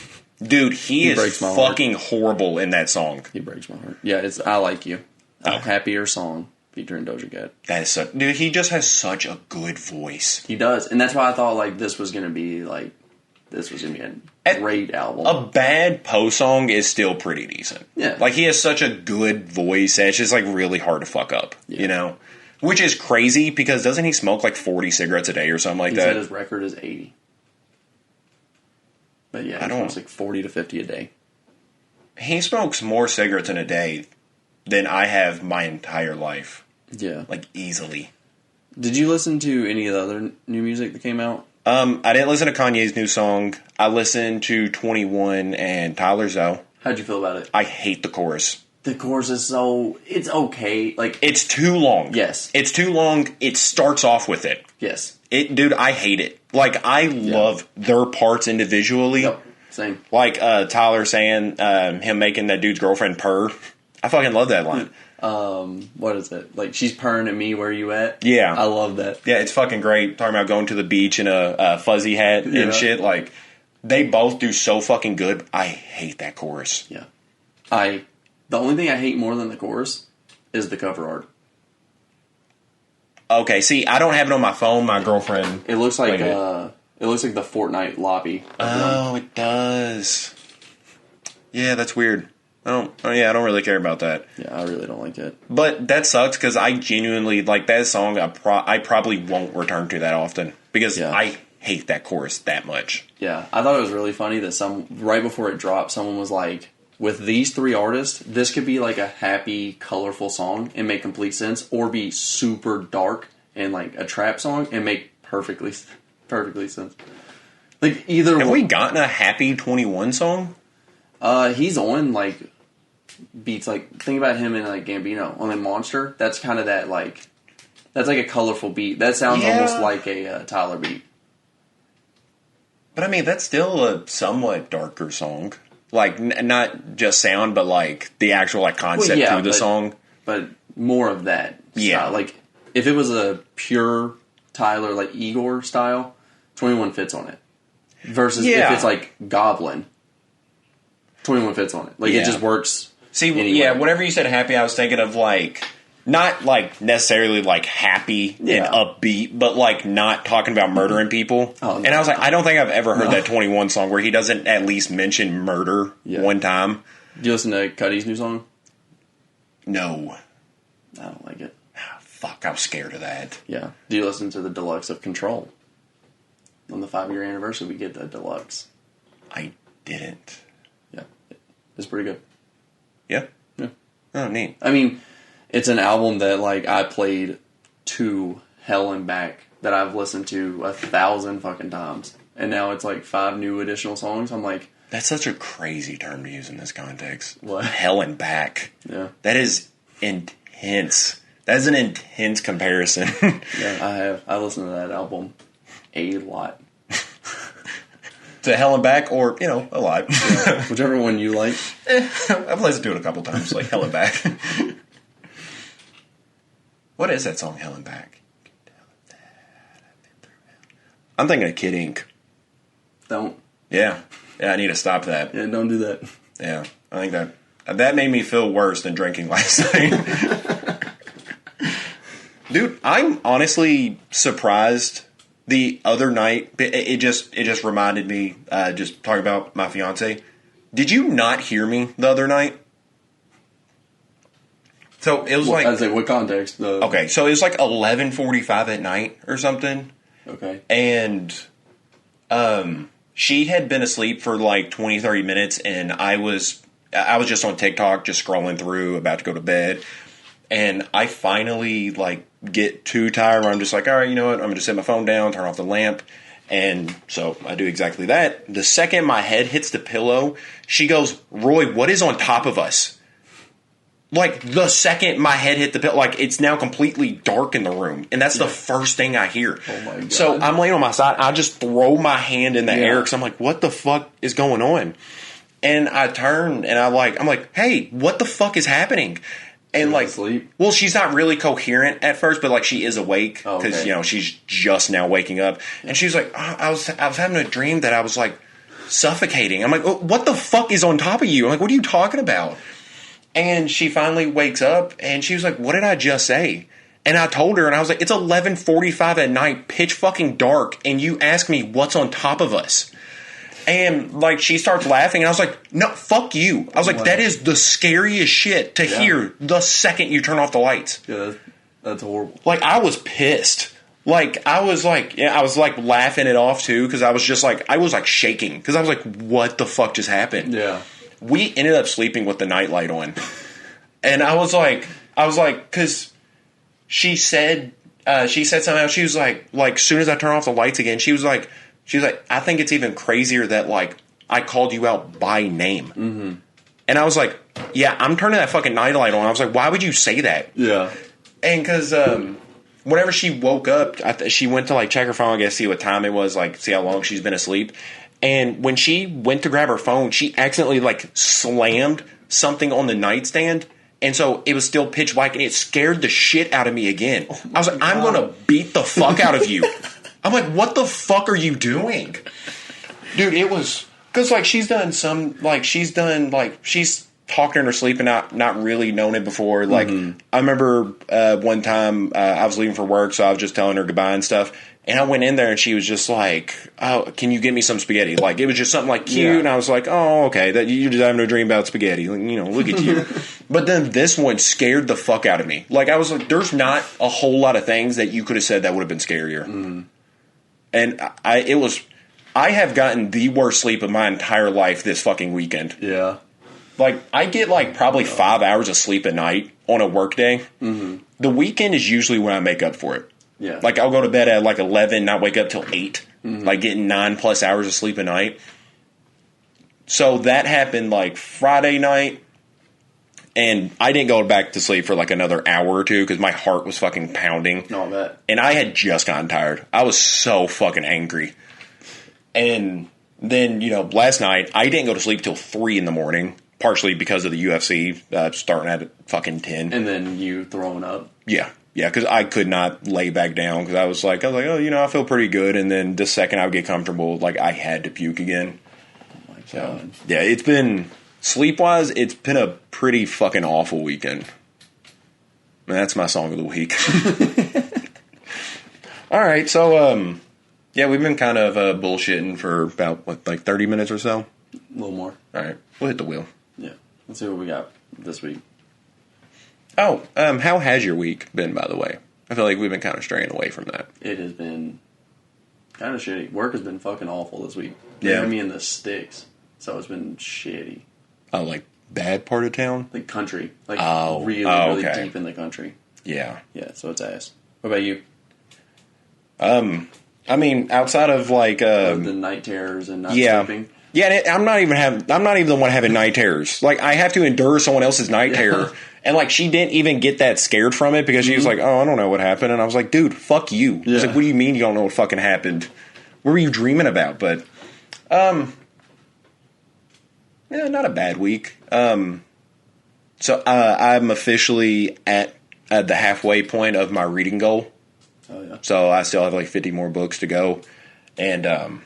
Dude, he is fucking horrible in that song. He breaks my heart. Yeah, it's I Like You. A happier song featuring Doja Cat. That is so... Dude, he just has such a good voice. He does. And that's why I thought, like, this was going to be a great album. A bad Post song is still pretty decent. Yeah. Like, he has such a good voice, and it's just, like, really hard to fuck up, you know? Which is crazy, because doesn't he smoke, like, 40 cigarettes a day or something like that? He said his record is 80. But yeah, he smokes, like, 40 to 50 a day. He smokes more cigarettes in a day than I have my entire life. Yeah. Like, easily. Did you listen to any of the other new music that came out? I didn't listen to Kanye's new song. I listened to 21 and Tyler Zoe. How'd you feel about it? I hate the chorus. The chorus is it's okay. Like, it's too long. Yes. It's too long. It starts off with it. Yes. Dude, I hate it. Like, I love their parts individually. Yep. Same. Like, Tyler saying, him making that dude's girlfriend purr. I fucking love that line. What is it? Like, she's purring at me, where you at? Yeah. I love that. Yeah, it's fucking great. Talking about going to the beach in a fuzzy hat and shit. Like, they both do so fucking good. I hate that chorus. Yeah. The only thing I hate more than the chorus is the cover art. Okay, see, I don't have it on my phone. My girlfriend. It looks like the Fortnite lobby. Oh, it does. Yeah, that's weird. I don't really care about that. Yeah, I really don't like it. But that sucks, because I genuinely like that song. I probably won't return to that often, because I hate that chorus that much. Yeah, I thought it was really funny that right before it dropped, someone was like, with these 3 artists, this could be like a happy, colorful song and make complete sense, or be super dark and like a trap song and make perfectly sense. Like, either Have we gotten a happy 21 song? He's on like beats, like, think about him and like Gambino on like Monster. That's kind of that, like, that's like a colorful beat. That sounds almost like a Tyler beat. But I mean, that's still a somewhat darker song. Like, not just sound, but like the actual like concept through the song. But more of that style. Like, if it was a pure Tyler, like Igor style, 21 fits on it. Versus if it's like Goblin, 21 fits on it. Like, it just works. See, anyway. Whenever you said happy, I was thinking of like, not like necessarily like happy and upbeat, but like not talking about murdering people. Oh, and I was like, I don't think I've ever heard that 21 song where he doesn't at least mention murder one time. Do you listen to Cuddy's new song? No. I don't like it. Fuck, I was scared of that. Yeah. Do you listen to the deluxe of Control? on the 5-year anniversary, we get the deluxe. I didn't. Yeah, it's pretty good. Yeah? Yeah. Oh, neat. I mean, it's an album that, like, I played to hell and back, that I've listened to 1,000 fucking times. And now it's, like, 5 new additional songs. I'm like... That's such a crazy term to use in this context. What? Hell and back. Yeah. That is intense. That is an intense comparison. Yeah, I listened to that album a lot. To hell and back, or, you know, a lot. Yeah, whichever one you like. I've listened to it a couple times, like hell and back. What is that song, Hell and Back? I'm thinking of Kid Ink. Don't. Yeah, I need to stop that. Yeah, don't do that. Yeah, I think that made me feel worse than drinking last night. Dude, I'm honestly surprised. The other night, it just reminded me, just talking about my fiance. Did you not hear me the other night? So it was I was like, what context? Okay, so it was like 11:45 at night or something. Okay. And she had been asleep for like 20, 30 minutes, and I was just on TikTok, just scrolling through, about to go to bed. And I finally, like, get too tired where I'm just like, all right, you know what? I'm going to set my phone down, turn off the lamp. And so I do exactly that. The second my head hits the pillow, she goes, Roy, what is on top of us? Like, the second my head hit the pillow, like, it's now completely dark in the room. And that's the first thing I hear. Oh, my God. So I'm laying on my side. I just throw my hand in the air because I'm like, what the fuck is going on? And I turn and I'm like, hey, what the fuck is happening? And like, asleep? Well, she's not really coherent at first, but like she is awake because okay. you know she's just now waking up. And she's like, I was having a dream that I was like suffocating. I'm like, oh, what the fuck is on top of you? I'm like, what are you talking about? And she finally wakes up and she was like, what did I just say? And I told her, and I was like, it's 11:45 at night, pitch fucking dark, and you ask me what's on top of us. And, like, she starts laughing, and I was like, no, fuck you. I was like, that is the scariest shit to hear the second you turn off the lights. Yeah, that's horrible. Like, I was pissed. Like, I was laughing it off, too, because I was shaking. Because I was like, what the fuck just happened? Yeah. We ended up sleeping with the nightlight on. And I was like, because she said something else. She was like, as soon as I turn off the lights again, she was like, I think it's even crazier that, like, I called you out by name. Mm-hmm. And I was like, yeah, I'm turning that fucking nightlight on. I was like, why would you say that? Yeah. And because whenever she woke up, she went to, like, check her phone, I guess, see what time it was, like, see how long she's been asleep. And when she went to grab her phone, she accidentally, like, slammed something on the nightstand. And so it was still pitch black, and it scared the shit out of me again. I was like, I'm going to beat the fuck out of you. I'm like, what the fuck are you doing? Dude, it was... Because, like, she's talking in her sleep and not really known it before. Like, I remember one time I was leaving for work, so I was just telling her goodbye and stuff. And I went in there, and she was just like, oh, can you get me some spaghetti? Like, it was just something, like, cute. Yeah. And I was like, oh, okay, that you're just having a dream about spaghetti. Like, you know, look at you. But then this one scared the fuck out of me. Like, I was like, there's not a whole lot of things that you could have said that would have been scarier. Mm. And I have gotten the worst sleep of my entire life this fucking weekend. Yeah. Like, I get, like, probably 5 hours of sleep a night on a work day. Mm-hmm. The weekend is usually when I make up for it. Yeah. Like, I'll go to bed at, like, 11, not wake up till 8. Mm-hmm. Like, getting 9+ hours of sleep a night. So that happened, like, Friday night. And I didn't go back to sleep for, like, another hour or two because my heart was fucking pounding. No, I bet. And I had just gotten tired. I was so fucking angry. And then, you know, last night, I didn't go to sleep till 3 in the morning. Partially because of the UFC starting at fucking 10. And then you throwing up. Yeah. Yeah, because I could not lay back down because I was like, oh, you know, I feel pretty good. And then the second I would get comfortable, like, I had to puke again. Oh, my God. So, yeah, it's been, sleep-wise, it's been a pretty fucking awful weekend. And that's my song of the week. All right, so, yeah, we've been kind of bullshitting for about, what, like 30 minutes or so? A little more. All right, we'll hit the wheel. Yeah, let's see what we got this week. Oh, how has your week been, by the way? I feel like we've been kind of straying away from that. It has been Kind of shitty. Work has been fucking awful this week. Yeah. They're me in the sticks, so it's been shitty. Oh, like bad part of town? Like country. Like really okay. deep in the country. Yeah. Yeah, so it's ass. What about you? I mean, outside of like The night terrors and not yeah. sleeping. Yeah, and I'm not even the one having night terrors. Like, I have to endure someone else's night terror. And, like, she didn't even get that scared from it because she was like, oh, I don't know what happened. And I was like, dude, fuck you. I was like, what do you mean you don't know what fucking happened? What were you dreaming about? But, yeah, not a bad week. So, I'm officially at the halfway point of my reading goal. Oh, yeah. So, I still have, like, 50 more books to go. And,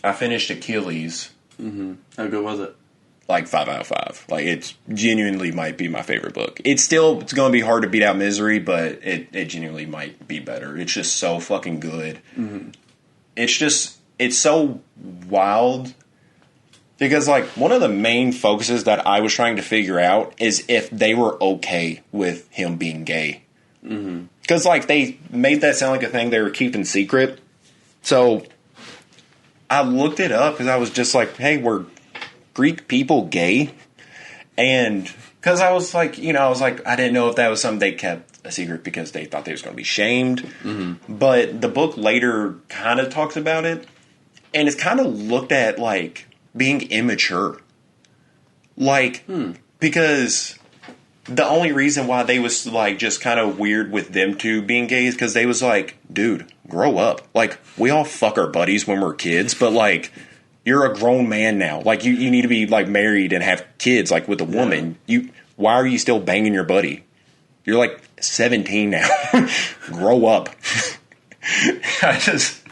I finished Achilles. Mm-hmm. How good was it? Like 5 out of 5. Like, it's genuinely might be my favorite book. It's going to be hard to beat out Misery, but it genuinely might be better. It's just so fucking good. Mm-hmm. It's so wild. Because, like, one of the main focuses that I was trying to figure out is if they were okay with him being gay. Mm-hmm. Because, like, they made that sound like a thing they were keeping secret. So I looked it up because I was just like, hey, were Greek people gay? And because I was like, I didn't know if that was something they kept a secret because they thought they was going to be shamed. Mm-hmm. But the book later kind of talks about it. And it's kind of looked at like being immature. Like, because the only reason why they was like just kind of weird with them two being gay is because they was like, dude, grow up. Like, we all fuck our buddies when we're kids, but like, you're a grown man now. Like, you need to be like married and have kids like with a woman. Why are you still banging your buddy? You're like 17 now. Grow up. I just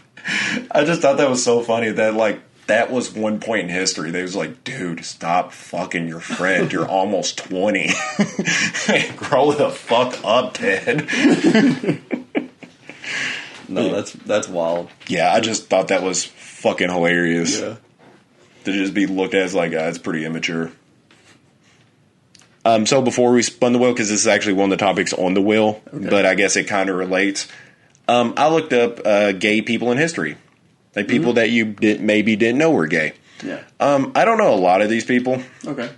thought that was so funny that like that was one point in history. They was like, dude, stop fucking your friend. You're almost 20. Grow the fuck up, Ted. No, that's wild. Yeah, I just thought that was fucking hilarious. Yeah. To just be looked at as like, it's pretty immature. So before we spun the wheel, because this is actually one of the topics on the wheel, but I guess it kind of relates. I looked up gay people in history. Like people that you maybe didn't know were gay. Yeah. I don't know a lot of these people. Okay.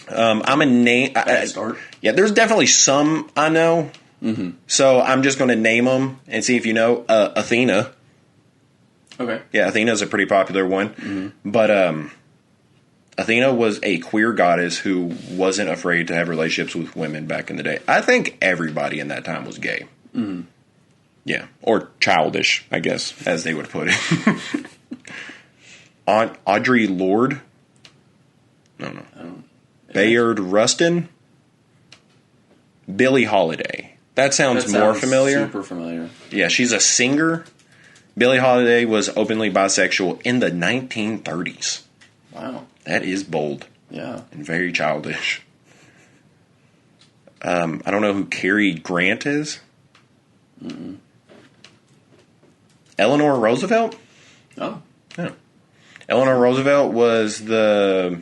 I'm a name. Start. Yeah, there's definitely some I know. Mm-hmm. So I'm just going to name them and see if you know. Athena. Okay. Yeah, Athena's a pretty popular one. Mm-hmm. But Athena was a queer goddess who wasn't afraid to have relationships with women back in the day. I think everybody in that time was gay. Mm-hmm. Yeah, or childish, I guess, as they would put it. Audre Lorde? No. Bayard Rustin? Billie Holiday. That sounds more familiar. Super familiar. Yeah, she's a singer. Billie Holiday was openly bisexual in the 1930s. Wow. That is bold. Yeah. And very childish. I don't know who Cary Grant is. Mm-mm. Eleanor Roosevelt? Oh. Yeah. Eleanor Roosevelt was the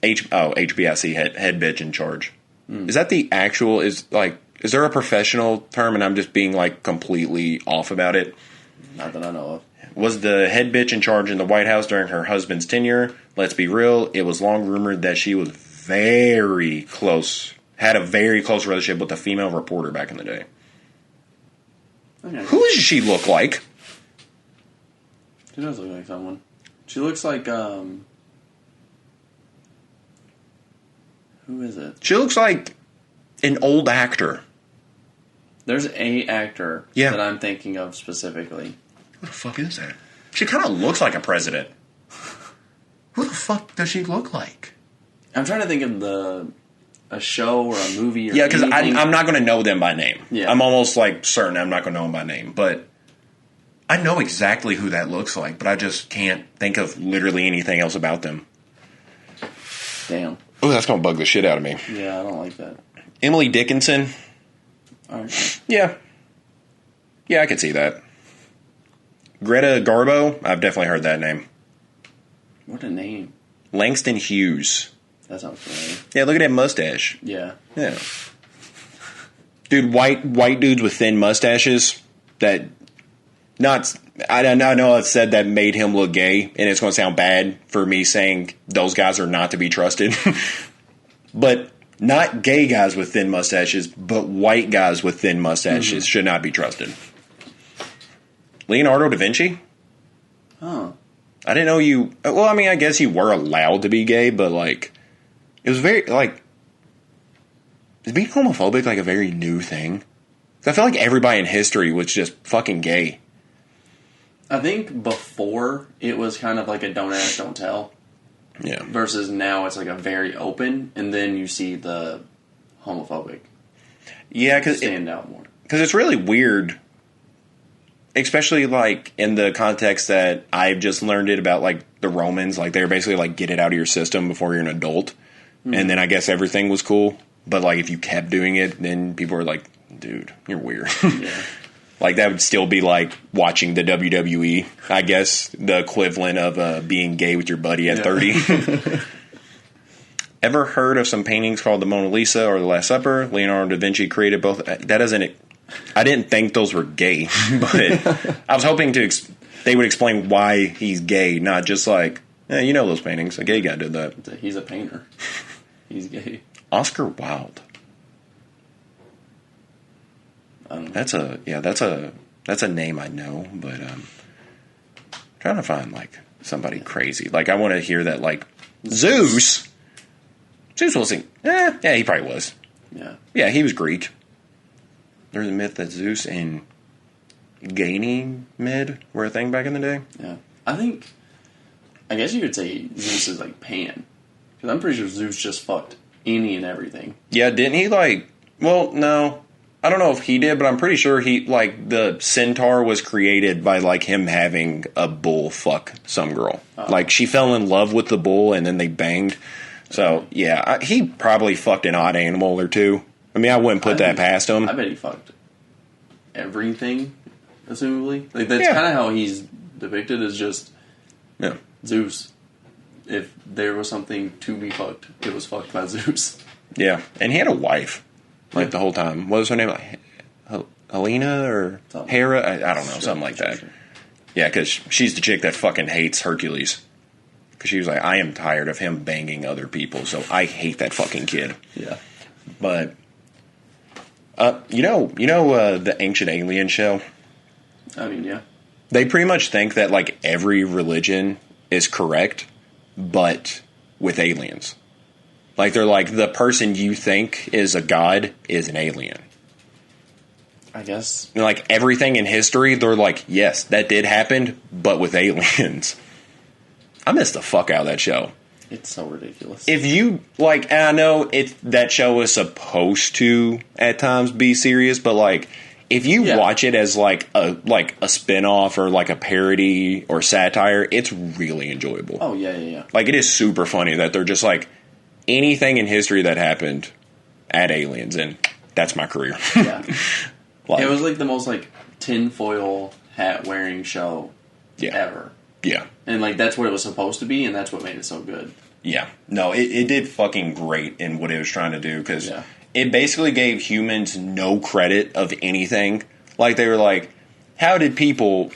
HBIC head bitch in charge. Mm. Is that the actual, is there a professional term and I'm just being like completely off about it? Not that I know of. Was the head bitch in charge in the White House during her husband's tenure. Let's be real, it was long rumored that she was very close, had a very close relationship with a female reporter back in the day. Okay. Who does she look like? She does look like someone. She looks like, who is it? She looks like an old actor. There's a actor that I'm thinking of specifically. Who the fuck is that? She kind of looks like a president. Who the fuck does she look like? I'm trying to think of a show or a movie or because I'm not going to know them by name. Yeah. I'm almost like certain I'm not going to know them by name. But I know exactly who that looks like, but I just can't think of literally anything else about them. Damn. Oh, that's going to bug the shit out of me. Yeah, I don't like that. Emily Dickinson. All right. Yeah. Yeah, I could see that. Greta Garbo. I've definitely heard that name. What a name. Langston Hughes. That sounds familiar. Yeah, look at that mustache. Yeah. Yeah. Dude, white dudes with thin mustaches that I know it said that made him look gay, and it's going to sound bad for me saying those guys are not to be trusted. But not gay guys with thin mustaches, but white guys with thin mustaches should not be trusted. Leonardo da Vinci? Oh. I didn't know you... Well, I mean, I guess you were allowed to be gay, but, like... It was very, like... Is being homophobic, like, a very new thing? I feel like everybody in history was just fucking gay. I think before, it was kind of like a don't ask, don't tell. Yeah. Versus now, it's like a very open, and then you see the homophobic stand out more. Because it's really weird... Especially, like, in the context that I've just learned it about, like, the Romans. Like, they were basically, like, get it out of your system before you're an adult. Mm-hmm. And then I guess everything was cool. But, like, if you kept doing it, then people were like, dude, you're weird. Yeah. Like, that would still be like watching the WWE, I guess. The equivalent of being gay with your buddy at 30. Ever heard of some paintings called the Mona Lisa or the Last Supper? Leonardo da Vinci created both. That doesn't... I didn't think those were gay, but I was hoping they would explain why he's gay, not just like, you know those paintings. A gay guy did that. He's a painter. He's gay. Oscar Wilde. That's a name I know, but trying to find like somebody crazy. Like I want to hear that like Zeus. Zeus wasn't. Yeah, he probably was. Yeah, he was Greek. There's a myth that Zeus and Ganymede were a thing back in the day. Yeah. I guess you could say Zeus is like Pan. Because I'm pretty sure Zeus just fucked any and everything. Yeah, didn't he like... Well, no. I don't know if he did, but I'm pretty sure he... Like, the centaur was created by, like, him having a bull fuck some girl. Oh. Like, she fell in love with the bull and then they banged. So, yeah. He probably fucked an odd animal or two. I mean, I wouldn't put that past him. I bet he fucked everything, assumably. Like, that's kind of how he's depicted, as just Zeus. If there was something to be fucked, it was fucked by Zeus. Yeah, and he had a wife, like, the whole time. What was her name? Like, Helena or something. Hera? I don't know, something like that. Sure. Yeah, because she's the chick that fucking hates Hercules. Because she was like, I am tired of him banging other people, so I hate that fucking kid. Yeah. But... the Ancient Alien show? I mean, yeah. They pretty much think that, like, every religion is correct, but with aliens. Like, they're like, the person you think is a god is an alien. I guess. And, like, everything in history, they're like, yes, that did happen, but with aliens. I missed the fuck out of that show. It's so ridiculous. If you, like, and I know that show is supposed to, at times, be serious, but, like, if you watch it as, like a spin-off or, like, a parody or satire, it's really enjoyable. Oh, yeah. Like, it is super funny that they're just, like, anything in history that happened, add aliens, and that's my career. Yeah. Like, it was, like, the most, like, tinfoil hat-wearing show ever. Yeah. And, like, that's what it was supposed to be, and that's what made it so good. Yeah. No, it did fucking great in what it was trying to do, because it basically gave humans no credit of anything. Like, they were like, how did people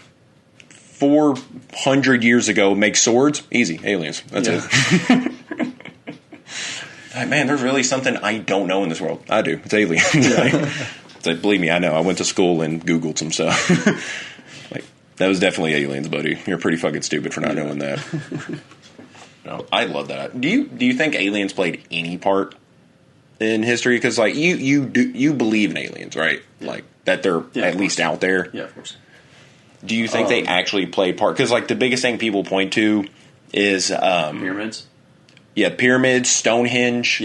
400 years ago make swords? Easy. Aliens. That's it. Like, man, there's really something I don't know in this world. I do. It's aliens. It's like, believe me, I know. I went to school and Googled some stuff. Like, that was definitely aliens, buddy. You're pretty fucking stupid for not knowing that. No, I love that. Do you think aliens played any part in history? Because, like, you believe in aliens, right? Yeah. Like, that they're at least out there. Yeah, of course. Do you think they actually played part? Because, like, the biggest thing people point to is pyramids. Yeah, pyramids, Stonehenge,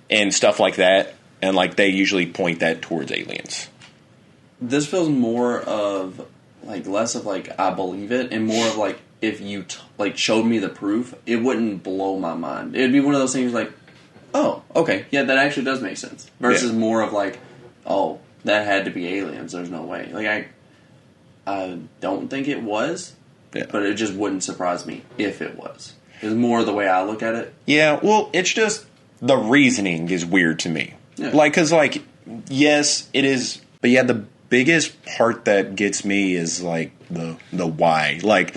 and stuff like that. And, like, they usually point that towards aliens. This feels more of, like, less of, like, I believe it, and more of, like, if you, showed me the proof, it wouldn't blow my mind. It would be one of those things like, oh, okay, yeah, that actually does make sense. Versus more of, like, oh, that had to be aliens, there's no way. Like, I don't think it was, but it just wouldn't surprise me if it was. It's more the way I look at it. Yeah, well, it's just, the reasoning is weird to me. Yeah. Like, because, like, yes, it is, but yeah, the biggest part that gets me is like the why. Like,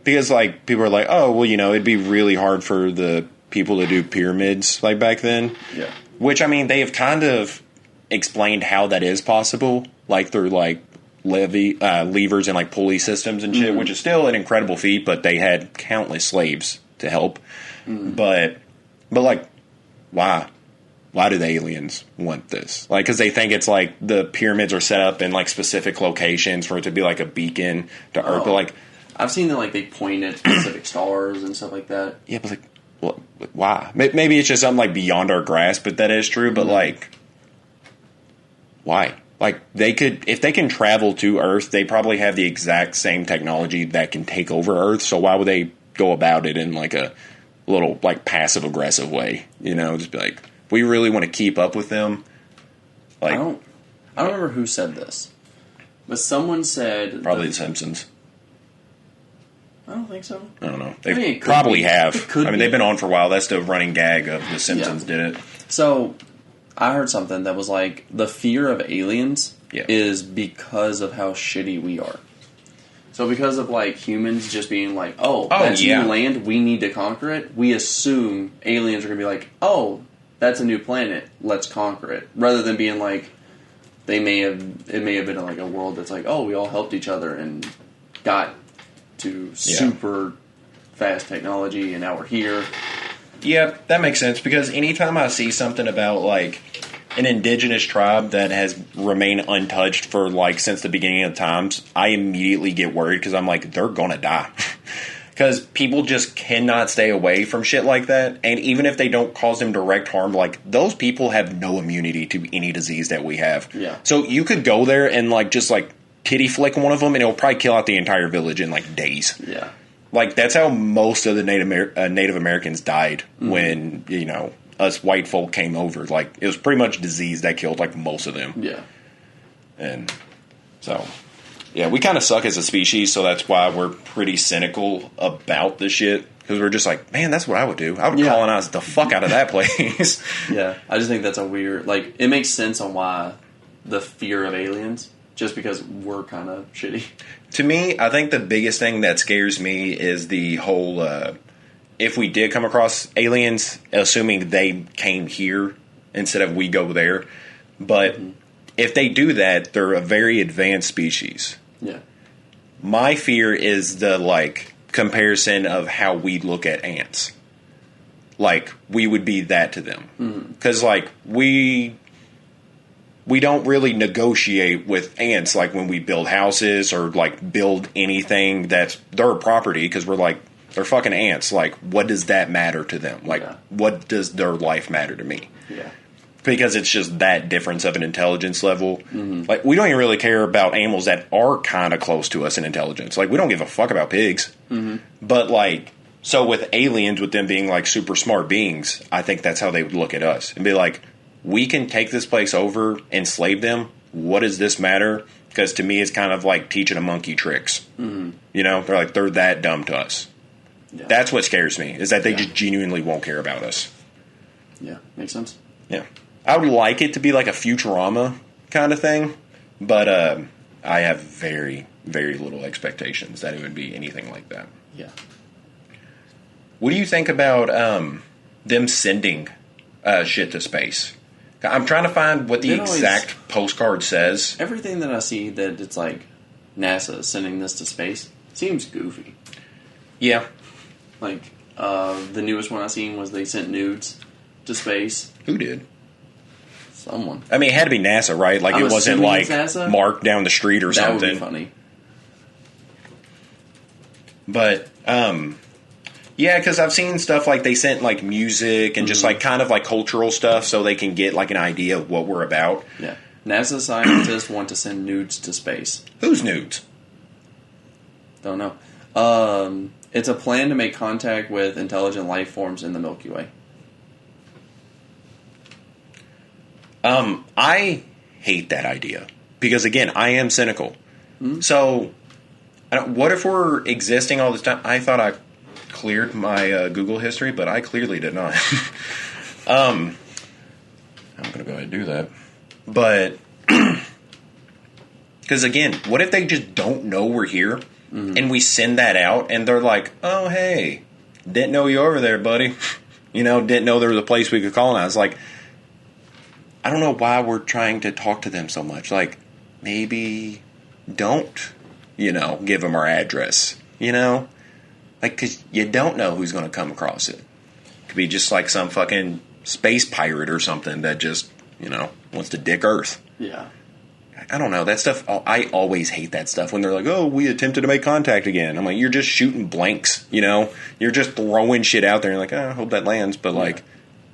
because like people are like, oh well, it'd be really hard for the people to do pyramids like back then. Yeah. Which I mean, they have kind of explained how that is possible, like through like levers and like pulley systems and shit, which is still an incredible feat. But they had countless slaves to help. But like, why? Why do the aliens want this? Like, because they think it's like the pyramids are set up in like specific locations for it to be like a beacon to Earth. But like, I've seen that like they point at specific stars and stuff like that. yeah, but like, well, why? Maybe it's just something like beyond our grasp, but that is true. But like, why? Like, they could, if they can travel to Earth, they probably have the exact same technology that can take over Earth. So why would they go about it in like a little like passive aggressive way? Just be like, we really want to keep up with them. Like, I don't remember who said this, but someone said probably The Simpsons. I don't think so. I don't know. They probably have. They've been on for a while. That's the running gag of The Simpsons did it. So I heard something that was like the fear of aliens is because of how shitty we are. So because of like humans just being like, that's new land, we need to conquer it. We assume aliens are gonna be like, that's a new planet, let's conquer it. Rather than being like, it may have been like a world that's like, we all helped each other and got to super fast technology and now we're here. Yeah, that makes sense, because anytime I see something about like an indigenous tribe that has remained untouched for like since the beginning of times, I immediately get worried because I'm like, they're gonna die. Because people just cannot stay away from shit like that. And even if they don't cause them direct harm, like, those people have no immunity to any disease that we have. Yeah. So you could go there and like just like titty flick one of them and it'll probably kill out the entire village in like days. Yeah. Like, that's how most of the Native Americans died when, us white folk came over. Like, it was pretty much disease that killed like most of them. Yeah. And so, yeah, we kind of suck as a species, so that's why we're pretty cynical about the shit. Because we're just like, man, that's what I would do. I would colonize the fuck out of that place. Yeah, I just think that's a weird, like, it makes sense on why the fear of aliens, just because we're kind of shitty. To me, I think the biggest thing that scares me is the whole, if we did come across aliens, assuming they came here instead of we go there, but if they do that, they're a very advanced species. Yeah. My fear is the, like, comparison of how we look at ants. Like, we would be that to them. Because, like, we don't really negotiate with ants, like, when we build houses or, like, build anything that's their property, because we're like, they're fucking ants. Like, what does that matter to them? Like, what does their life matter to me? Yeah. Because it's just that difference of an intelligence level. Like, we don't even really care about animals that are kind of close to us in intelligence. Like, we don't give a fuck about pigs. But, like, so with aliens, with them being, like, super smart beings, I think that's how they would look at us and be like, we can take this place over, enslave them. What does this matter? Because to me, it's kind of like teaching a monkey tricks. They're like, they're that dumb to us. Yeah. That's what scares me, is that they just genuinely won't care about us. Yeah, makes sense. Yeah. I would like it to be like a Futurama kind of thing, but I have very, very little expectations that it would be anything like that. Yeah. What do you think about them sending shit to space? I'm trying to find what the exact postcard says. Everything that I see that it's like NASA sending this to space seems goofy. Yeah. Like, the newest one I seen was they sent nudes to space. Who did? Someone. I mean, it had to be NASA, right? Like, it wasn't like Mark down the street or something. That would be funny. But, yeah, because I've seen stuff like they sent like music and just like kind of like cultural stuff so they can get like an idea of what we're about. Yeah. NASA scientists want to send nudes to space. Whose nudes? Don't know. It's a plan to make contact with intelligent life forms in the Milky Way. I hate that idea because, again, I am cynical. So, what if we're existing all this time? I thought I cleared my Google history, but I clearly did not. I'm going to go ahead and do that. But Because, again, what if they just don't know we're here, and we send that out, and they're like, oh, hey, didn't know you over there, buddy. Didn't know there was a place we could call now. It's like, I don't know why we're trying to talk to them so much. Like, maybe don't, give them our address, Like, because you don't know who's going to come across it. Could be just like some fucking space pirate or something that just, wants to dick Earth. Yeah. I don't know. That stuff, I always hate that stuff when they're like, oh, we attempted to make contact again. I'm like, you're just shooting blanks, You're just throwing shit out there. You're like, I hope that lands. But, like...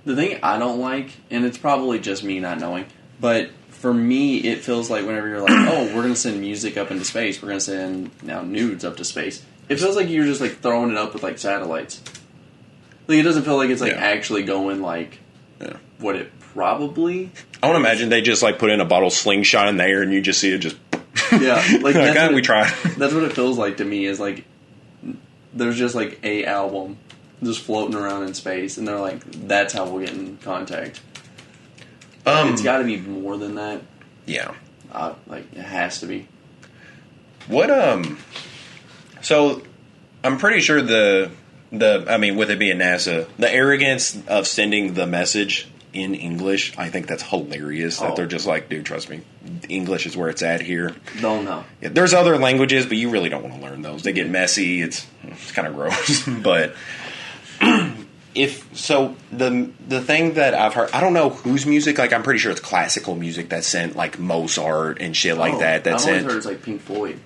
The thing I don't like, and it's probably just me not knowing, but for me, it feels like whenever you're like, oh, we're going to send music up into space, we're going to send, now, nudes up to space, it feels like you're just, like, throwing it up with, like, satellites. Like, it doesn't feel like it's, like, actually going, like, what it probably... I want to imagine they just, like, put in a bottle slingshot in the air and you just see it just... Yeah. Like, that's what we tried. That's what it feels like to me, is, like, there's just, like, a album just floating around in space, and they're like, that's how we'll get in contact. It's got to be more than that. Yeah. Like, it has to be. What, So, I'm pretty sure I mean, with it being NASA, the arrogance of sending the message in English, I think that's hilarious. That they're just like, dude, trust me, English is where it's at here. Don't know. Yeah, there's other languages, but you really don't want to learn those. They get messy. It's kind of gross. But the thing that I've heard, I don't know whose music. Like, I'm pretty sure it's classical music that's sent, like Mozart and shit like that. That's I've always heard it's like Pink Floyd.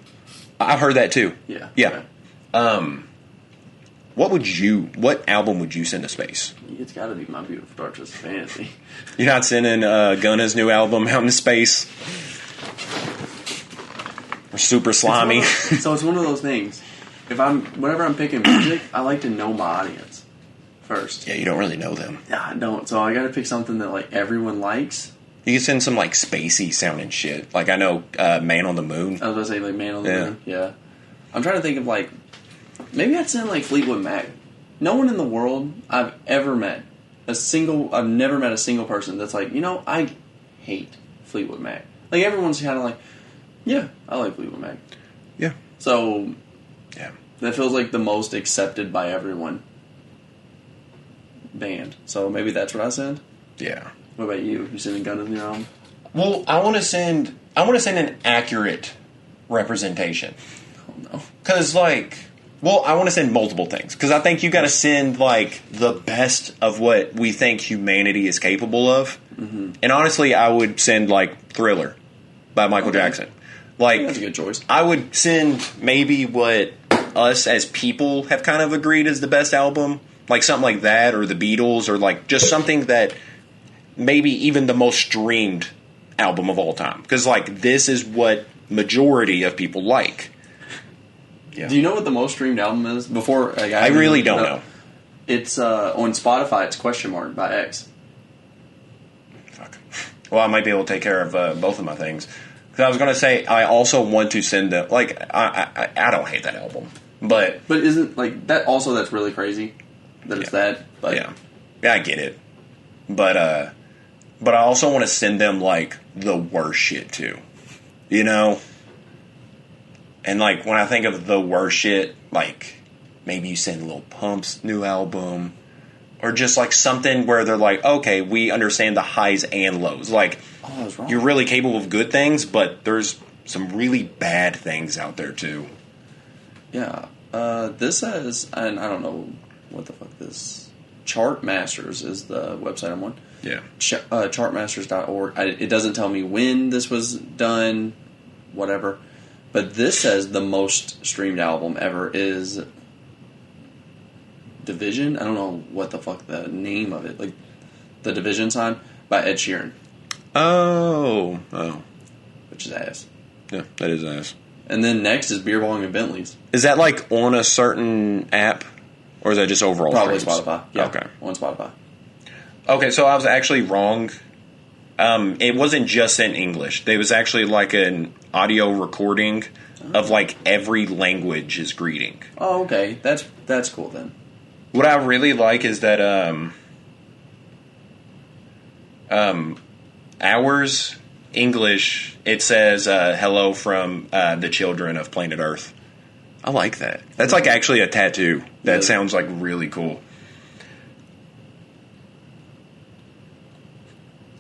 I've heard that too. Yeah. Yeah. Okay. What album would you send to space? It's got to be My Beautiful Dark Twisted Fantasy. You're not sending Gunna's new album out into space? Or Super Slimy? So it's one of those things. Whenever I'm picking music, I like to know my audience first. Yeah, you don't really know them. Yeah, I don't. So I got to pick something that, like, everyone likes. You can send some, like, spacey sounding shit. Like, I know Man on the Moon. I was going to say, like, Man on the Moon. Yeah. I'm trying to think of, like, maybe I'd send, like, Fleetwood Mac. No one in the world I've ever met, I've never met a single person that's like, I hate Fleetwood Mac. Like, everyone's kind of like, yeah, I like Fleetwood Mac. Yeah. So, yeah, that feels like the most accepted by everyone band. So maybe that's what I send. Yeah. What about you? You sending Gun in your album? Well, I want to send an accurate representation. Oh no. Because, like, I want to send multiple things. Because I think you got to send, like, the best of what we think humanity is capable of. Mm-hmm. And honestly, I would send, like, Thriller by Michael Jackson. Like, that's a good choice. I would send maybe what us as people have kind of agreed is the best album. Like, something like that, or the Beatles, or, like, just something that maybe even the most streamed album of all time. Because, like, this is what majority of people like. Yeah. Do you know what the most streamed album is? Before, like, I really don't know. It's on Spotify. It's Question Mark by X. Fuck. Well, I might be able to take care of both of my things. Because I was going to say, I also want to send them. Like, I don't hate that album, but isn't, like, that also, that's really crazy that it's that. But yeah, I get it. But I also want to send them, like, the worst shit too, And, like, when I think of the worst shit, like, maybe you send Lil Pump's new album, or just, like, something where they're like, okay, we understand the highs and lows. Like, I was wrong. You're really capable of good things, but there's some really bad things out there too. Yeah. This says, and I don't know what the fuck this... Chartmasters is the website I'm on. Yeah. Chartmasters.org. It doesn't tell me when this was done, whatever. But this says the most streamed album ever is Division. I don't know what the fuck the name of it. Like, the Division sign by Ed Sheeran. Oh. Which is ass. Yeah, that is ass. And then next is Beer Bong and Bentley's. Is that, like, on a certain app? Or is that just overall? Probably streams? Spotify. Yeah. Okay. On Spotify. Okay, so I was actually wrong. It wasn't just in English. There was actually, like, an audio recording of, like, every language's greeting. Oh, okay. That's cool then. What I really like is that ours English, it says hello from the children of planet Earth. I like that. That's like actually a tattoo. That sounds like really cool.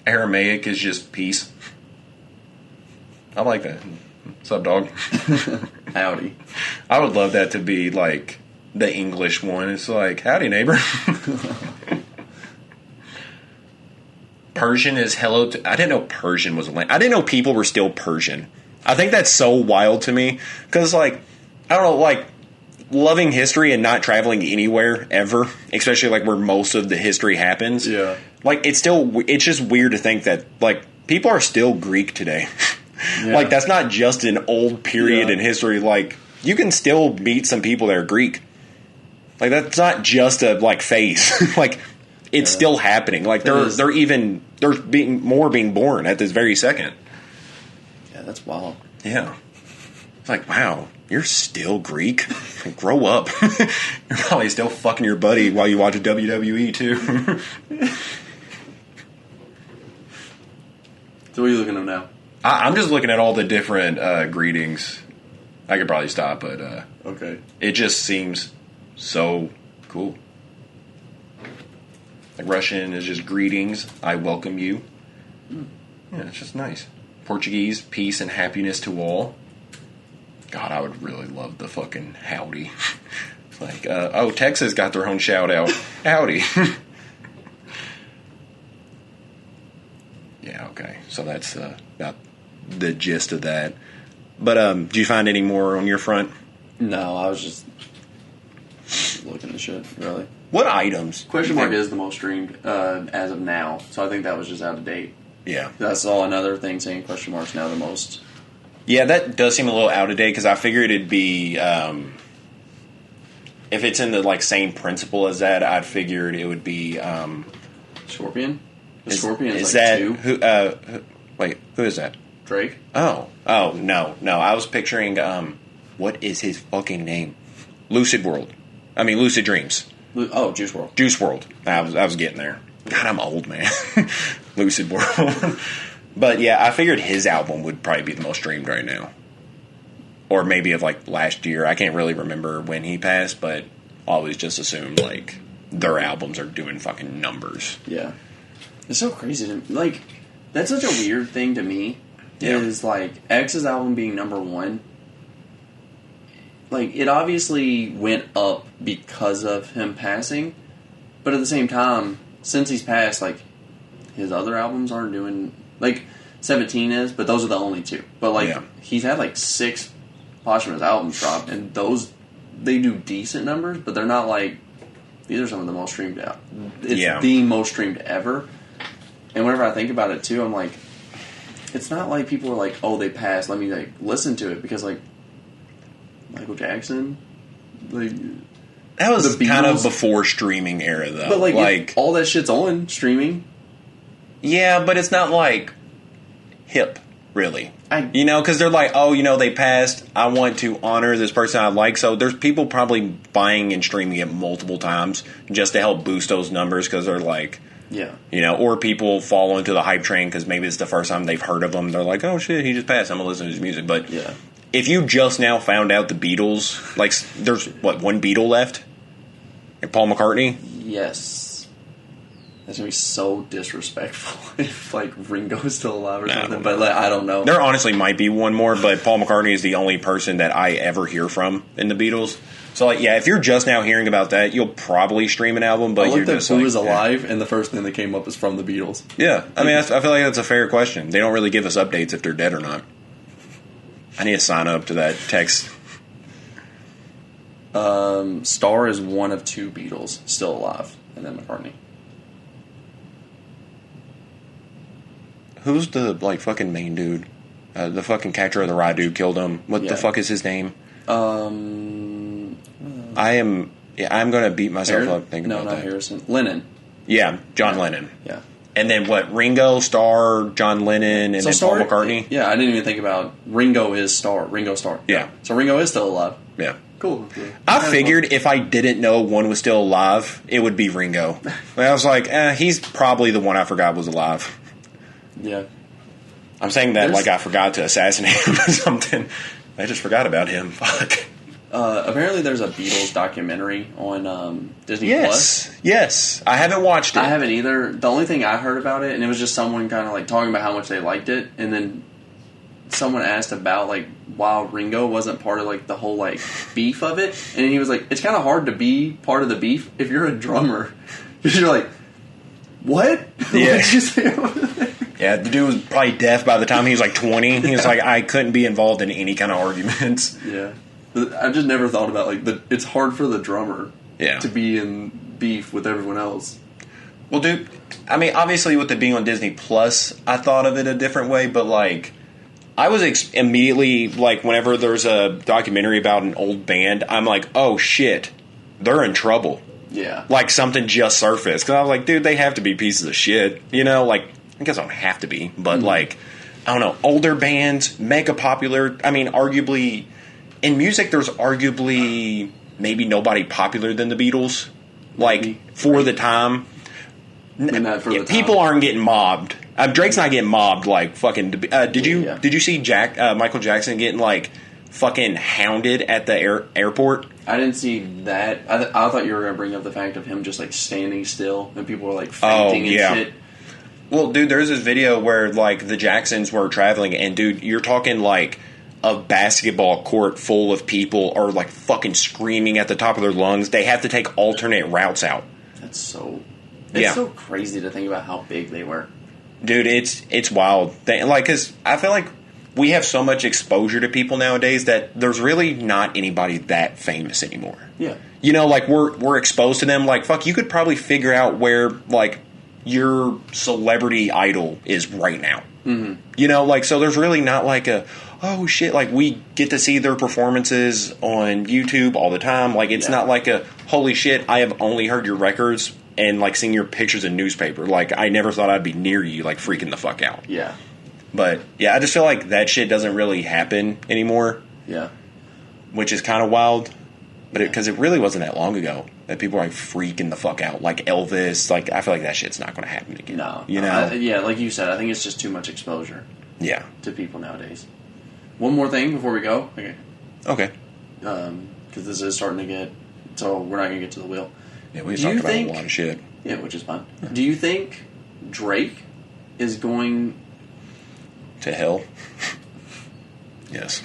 Aramaic is just peace. I like that. What's up, dog? Howdy. I would love that to be like the English one. It's like, howdy, neighbor. Persian is hello to... I didn't know Persian was a language. I didn't know people were still Persian. I think that's so wild to me. Because, like, I don't know, like, loving history and not traveling anywhere ever, especially, like, where most of the history happens. Yeah. Like, it's just weird to think that, like, people are still Greek today. Yeah. Like, that's not just an old period in history. Like, you can still meet some people that are Greek. Like, that's not just a, like, phase. Like, it's still happening. Like, there's being born at this very second. Yeah, that's wild. Yeah. It's like, wow, you're still Greek? Grow up. You're probably still fucking your buddy while you watch WWE, too. So what are you looking at now? I'm just looking at all the different greetings. I could probably stop, but okay. It just seems so cool. Like Russian is just greetings. I welcome you. Yeah, it's just nice. Portuguese, peace and happiness to all. God, I would really love the fucking howdy. Like, Texas got their own shout out. Howdy. Yeah, okay. So that's about the gist of that. But did you find any more on your front? No, I was just looking at shit, really. What items? Question mark is the most streamed as of now, so I think that was just out of date. Yeah. That's all another thing saying question mark's now the most. Yeah, that does seem a little out of date because I figured it'd be, if it's in the like same principle as that, I'd figured it would be Scorpion. The Scorpion is that two. Who is that? Drake. Oh, no. I was picturing what is his fucking name? Lucid Dreams. Juice WRLD. Juice WRLD. I was getting there. God, I'm old, man. Lucid WRLD. But yeah, I figured his album would probably be the most streamed right now. Or maybe of like last year. I can't really remember when he passed, but I always just assumed like their albums are doing fucking numbers. Yeah. It's so crazy to me. Like, that's such a weird thing to me. Yeah. Is like X's album being number one. Like, it obviously went up because of him passing, but at the same time, since he's passed, like, his other albums aren't doing, like, 17 is, but those are the only two. But, like, he's had, like, 6 posthumous albums dropped, and those, they do decent numbers, but they're not, like, these are some of the most streamed out. It's the most streamed ever. And whenever I think about it, too, I'm like, it's not like people are like, oh, they passed, let me, like, listen to it, because, like, Michael Jackson, like that was kind of before streaming era, though. But like all that shit's on streaming. Yeah, but it's not like hip, really. Because they're like, oh, they passed. I want to honor this person I like. So there's people probably buying and streaming it multiple times just to help boost those numbers because they're like, or people fall into the hype train because maybe it's the first time they've heard of them. They're like, oh shit, he just passed. I'm gonna listen to his music, but if you just now found out the Beatles, like, there's, one Beatle left? And Paul McCartney? Yes. That's going to be so disrespectful if, like, Ringo's still alive or something. But, like, I don't know. There honestly might be one more, but Paul McCartney is the only person that I ever hear from in the Beatles. So, like, yeah, if you're just now hearing about that, you'll probably stream an album, but you're just who is alive, and the first thing that came up is from the Beatles. Yeah. I mean, I feel like that's a fair question. They don't really give us updates if they're dead or not. I need to sign up to that text. Starr is one of 2 Beatles still alive, and then McCartney. Who's the fucking main dude? The fucking Catcher of the Rye dude killed him. What the fuck is his name? I'm gonna beat myself up thinking about that. No, not Harrison. Lennon. Yeah, John Lennon. Yeah. And then what? Ringo, Starr, John Lennon, and then Paul McCartney? Yeah, I didn't even think about Ringo is Starr. Ringo Starr. Yeah. So Ringo is still alive. Yeah. Cool. I figured if I didn't know one was still alive, it would be Ringo. I was like, he's probably the one I forgot was alive. Yeah. I'm saying that like I forgot to assassinate him or something. I just forgot about him. Fuck. Apparently, there's a Beatles documentary on Disney Plus. Yes. I haven't watched it. I haven't either. The only thing I heard about it, and it was just someone kind of like talking about how much they liked it, and then someone asked about like why Ringo wasn't part of like the whole like beef of it, and he was like, "It's kind of hard to be part of the beef if you're a drummer, because you're like, what? Yeah. What'd you say over there?" Yeah, the dude was probably deaf by the time he was like 20. He was like, I couldn't be involved in any kind of arguments. Yeah. I just never thought about like it's hard for the drummer to be in beef with everyone else. Well, dude, I mean, obviously with it being on Disney Plus, I thought of it a different way, but like, I was immediately like, whenever there's a documentary about an old band, I'm like, oh shit, they're in trouble. Yeah. Like something just surfaced. Because I was like, dude, they have to be pieces of shit. You know, like, I guess I don't have to be, but like, I don't know, older bands, mega popular. I mean, arguably, in music, there's arguably maybe nobody popular than the Beatles. Like, for the time. People aren't getting mobbed. Drake's not getting mobbed like fucking. Did you see Michael Jackson getting like fucking hounded at the airport? I didn't see that. I thought you were going to bring up the fact of him just like standing still and people were like fainting and shit. Well, dude, there's this video where like the Jacksons were traveling, and dude, you're talking like a basketball court full of people are like fucking screaming at the top of their lungs. They have to take alternate routes out. That's so. It's so crazy to think about how big they were. Dude, it's wild. Like, because I feel like we have so much exposure to people nowadays that there's really not anybody that famous anymore. Yeah. You know, like, we're exposed to them. Like, fuck, you could probably figure out where, like, your celebrity idol is right now. Mm-hmm. You know, like, so there's really not like oh shit, like, we get to see their performances on YouTube all the time. Like, it's not like holy shit, I have only heard your records and, like, seeing your pictures in newspaper. Like, I never thought I'd be near you, like, freaking the fuck out. Yeah. But, yeah, I just feel like that shit doesn't really happen anymore. Yeah. Which is kind of wild. But because it really wasn't that long ago that people were, like, freaking the fuck out. Like, Elvis. Like, I feel like that shit's not going to happen again. No. You know? Yeah, like you said, I think it's just too much exposure. Yeah. To people nowadays. One more thing before we go. Okay. Because this is starting to get... So, we're not going to get to the wheel. Yeah, we talked about a lot of shit. Yeah, which is fine. Do you think Drake is going... To hell? Yes.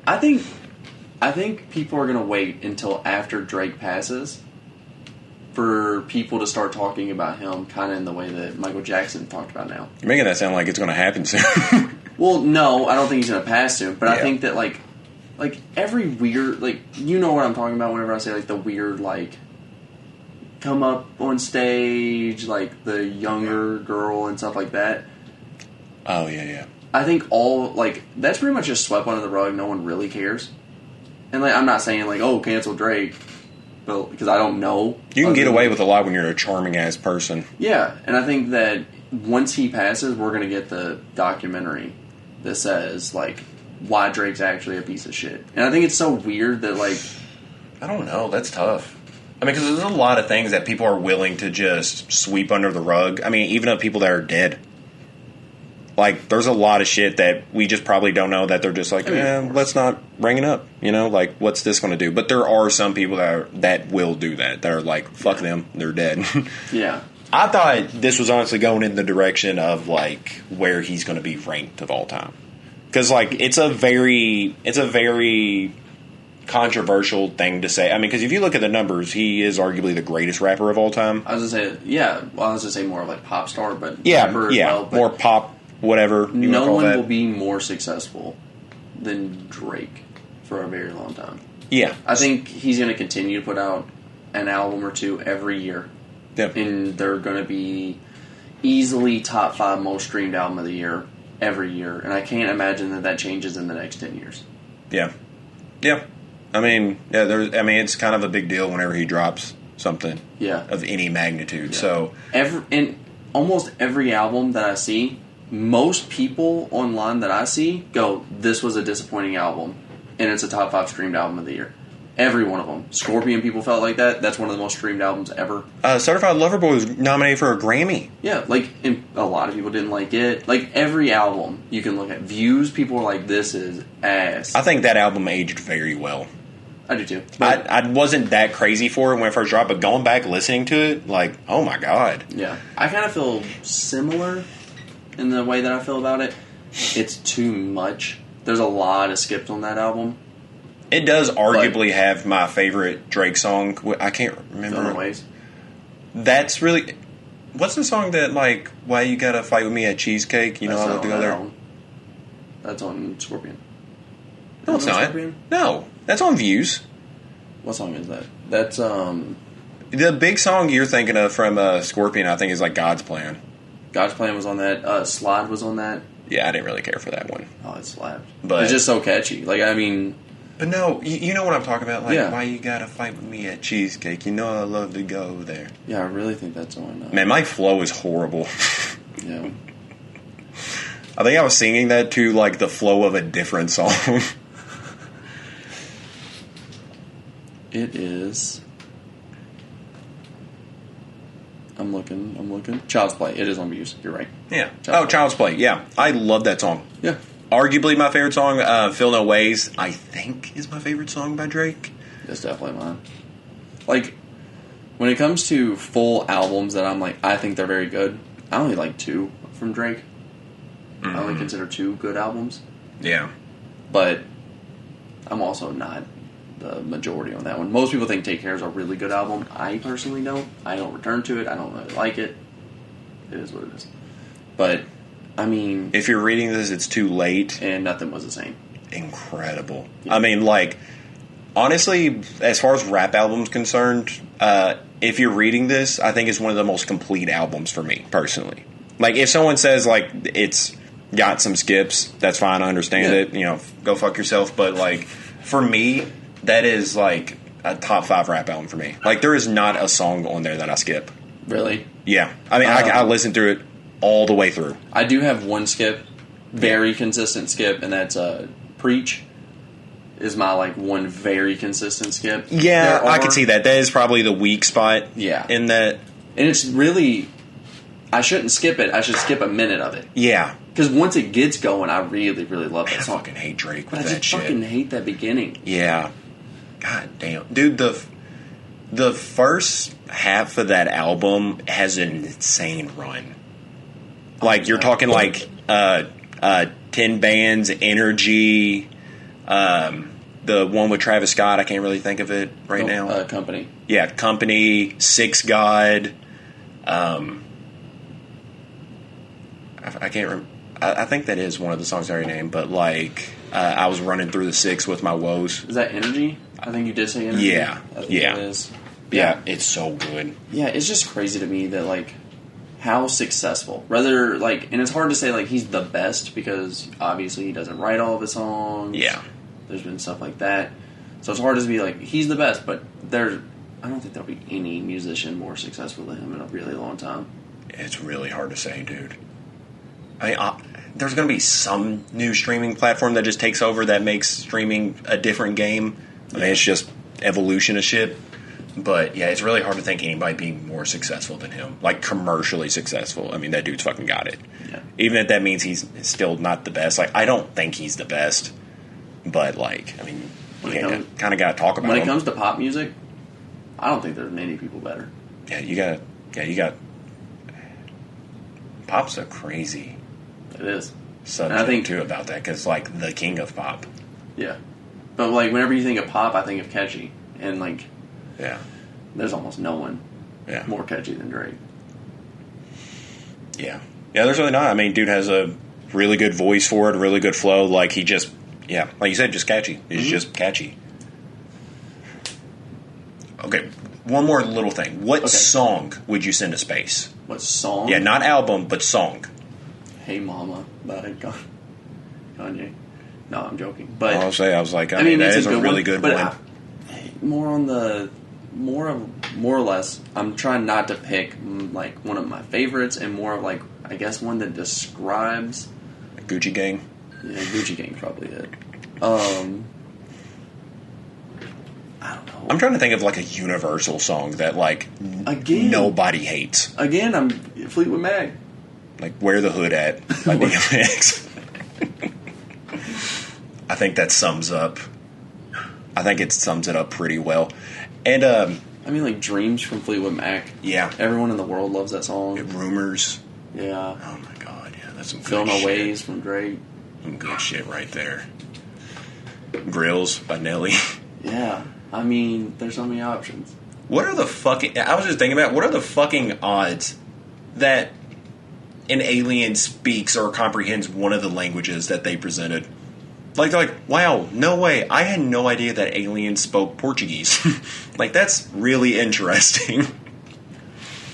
I think people are going to wait until after Drake passes for people to start talking about him kind of in the way that Michael Jackson talked about now. You're making that sound like it's going to happen soon. Well, no, I don't think he's going to pass soon, but I think that, like every weird, like, you know what I'm talking about whenever I say, like, the weird, like, come up on stage, like, the younger girl and stuff like that. Oh, yeah. I think that's pretty much just swept under the rug. No one really cares. And, like, I'm not saying, like, oh, cancel Drake, but because I don't know. You can get away with a lot when you're a charming-ass person. Yeah, and I think that once he passes, we're going to get the documentary that says, like, why Drake's actually a piece of shit. And I think it's so weird that, like... I don't know. That's tough. I mean, because there's a lot of things that people are willing to just sweep under the rug. I mean, even of people that are dead. Like, there's a lot of shit that we just probably don't know that they're just like, let's not bring it up. You know, like, what's this going to do? But there are some people that will do that. That are like, fuck them. They're dead. Yeah. I thought this was honestly going in the direction of, like, where he's going to be ranked of all time. Because, like, it's a very controversial thing to say. I mean, because if you look at the numbers, he is arguably the greatest rapper of all time. I was going to say, yeah. Well, I was going to say more of, like, pop star, but rapper as well. More pop, whatever. No one will be more successful than Drake for a very long time. Yeah. I think he's going to continue to put out an album or two every year. Yep. And they're going to be easily top 5 most streamed album of the year every year. And I can't imagine that changes in the next 10 years. Yeah. Yeah. I mean, it's kind of a big deal whenever he drops something of any magnitude. Yeah. So in almost every album that I see, most people online that I see go, this was a disappointing album. And it's a top 5 streamed album of the year. Every one of them. Scorpion, people felt like that. That's one of the most streamed albums ever. Certified Lover Boy was nominated for a Grammy. Yeah, like, and a lot of people didn't like it. Like, every album you can look at. Views, people were like, this is ass. I think that album aged very well. I do too. I wasn't that crazy for it when it first dropped, but going back listening to it, like, oh my god. Yeah. I kind of feel similar in the way that I feel about it. It's too much. There's a lot of skips on that album. It does arguably have my favorite Drake song. I can't remember. Ways. That's really... What's the song that, like, Why You Gotta Fight With Me at Cheesecake? You know, I love to go there. Album. That's on Scorpion. No, it's not. Scorpion? No, that's on Views. What song is that? That's, The big song you're thinking of from Scorpion, I think, is, like, God's Plan. God's Plan was on that. Slide was on that. Yeah, I didn't really care for that one. Oh, it slapped. But it's just so catchy. Like, I mean... But no, you know what I'm talking about? Like, yeah. Why you gotta fight with me at Cheesecake? You know I love to go there. Yeah, I really think that's on... Man, my flow is horrible. Yeah. I think I was singing that to, like, the flow of a different song. It is... I'm looking. Child's Play. It is on Views. You're right. Yeah. Child's Play. Yeah. I love that song. Yeah. Arguably my favorite song, Feel No Ways, I think is my favorite song by Drake. That's definitely mine. Like, when it comes to full albums that I'm like, I think they're very good, I only like 2 from Drake. I only consider 2 good albums. Yeah. But I'm also not the majority on that one. Most people think Take Care is a really good album. I personally don't. I don't return to it. I don't really like it. It is what it is. But, I mean... If you're reading this, it's too late. And Nothing Was the Same. Incredible. Yeah. I mean, like, honestly, as far as rap albums concerned, if you're reading this, I think it's one of the most complete albums for me, personally. Like, if someone says, like, it's got some skips, that's fine, I understand it. You know, go fuck yourself. But, like, for me, that is, like, a top 5 rap album for me. Like, there is not a song on there that I skip. Really? Yeah. I mean, I listen through it all the way through. I do have one skip, very consistent skip, and that's Preach is my, like, one very consistent skip. Yeah, I can see that. That is probably the weak spot in that. And it's really... I shouldn't skip it. I should skip a minute of it. Yeah. Because once it gets going, I really, really love that song. I fucking hate Drake with but that shit. I fucking hate that beginning. Yeah. God damn. Dude, the first half of that album has an insane run. Like, you're talking, like, 10 Bands, Energy, the one with Travis Scott, I can't really think of it right now. Company. Yeah, Company, Six God, I can't remember. I think that is one of the songs I already named, but, like, I was running through the 6 with my woes. Is that Energy? I think you did say Energy. Yeah. It is. Yeah, it's so good. Yeah, it's just crazy to me that, like, how successful. Rather, like, and it's hard to say, like, he's the best because, obviously, he doesn't write all of his songs. Yeah. There's been stuff like that. So it's hard to be like, he's the best, but I don't think there'll be any musician more successful than him in a really long time. It's really hard to say, dude. I mean, there's going to be some new streaming platform that just takes over that makes streaming a different game. I mean, it's just evolution of shit. But, yeah, it's really hard to think anybody being more successful than him. Like, commercially successful. I mean, that dude's fucking got it. Yeah. Even if that means he's still not the best. Like, I don't think he's the best. But, like, I mean, you kind of got to talk about when him. it comes to pop music, I don't think there's many people better. Yeah, you got... Pop's a crazy... It is. Subject, I think, too, about that. Because, like, the king of pop. Yeah. But, like, whenever you think of pop, I think of catchy. And, like... Yeah. There's almost no one more catchy than Drake. Yeah. Yeah, there's really not. I mean, dude has a really good voice for it, a really good flow. Like, he just... Yeah, like you said, just catchy. He's just catchy. Okay, one more little thing. What song would you send to space? What song? Yeah, not album, but song. Hey Mama by Kanye. No, I'm joking. But I was like, I mean, that is a really good one. More or less, I'm trying not to pick like one of my favorites, and more of like I guess one that describes Gucci Gang. Yeah, Gucci Gang probably it. I I'm trying to think of like a universal song that like Again. nobody hates. Again, I'm Fleetwood Mac. Like Where the Hood At by DMX. I think that sums up. I think it sums it up pretty well. And I mean, like Dreams from Fleetwood Mac. Yeah. Everyone in the world loves that song. Rumors. Yeah. Oh my god, yeah, that's some Go good My shit. Ways from Drake. Some good shit right there. Grills by Nelly. Yeah. I mean, there's so many options. What are the fucking... I was just thinking about, what are the fucking odds that an alien speaks or comprehends one of the languages that they presented? Like, they're like, wow, no way. I had no idea that aliens spoke Portuguese. Like, that's really interesting.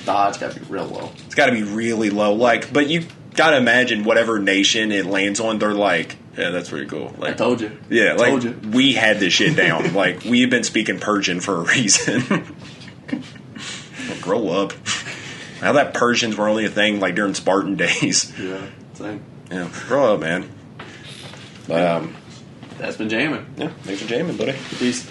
The odds gotta be real low. It's got to be really low. Like, but you got to imagine whatever nation it lands on, they're like, yeah, that's pretty cool. Like, I told you. Yeah, like, Told you. we had this shit down. Like, we've been speaking Persian for a reason. Well, grow up. How that Persians were only a thing, like, during Spartan days. Yeah, same. Yeah, grow up, man. But, That's been jamming. yeah, thanks for jamming, buddy. Peace.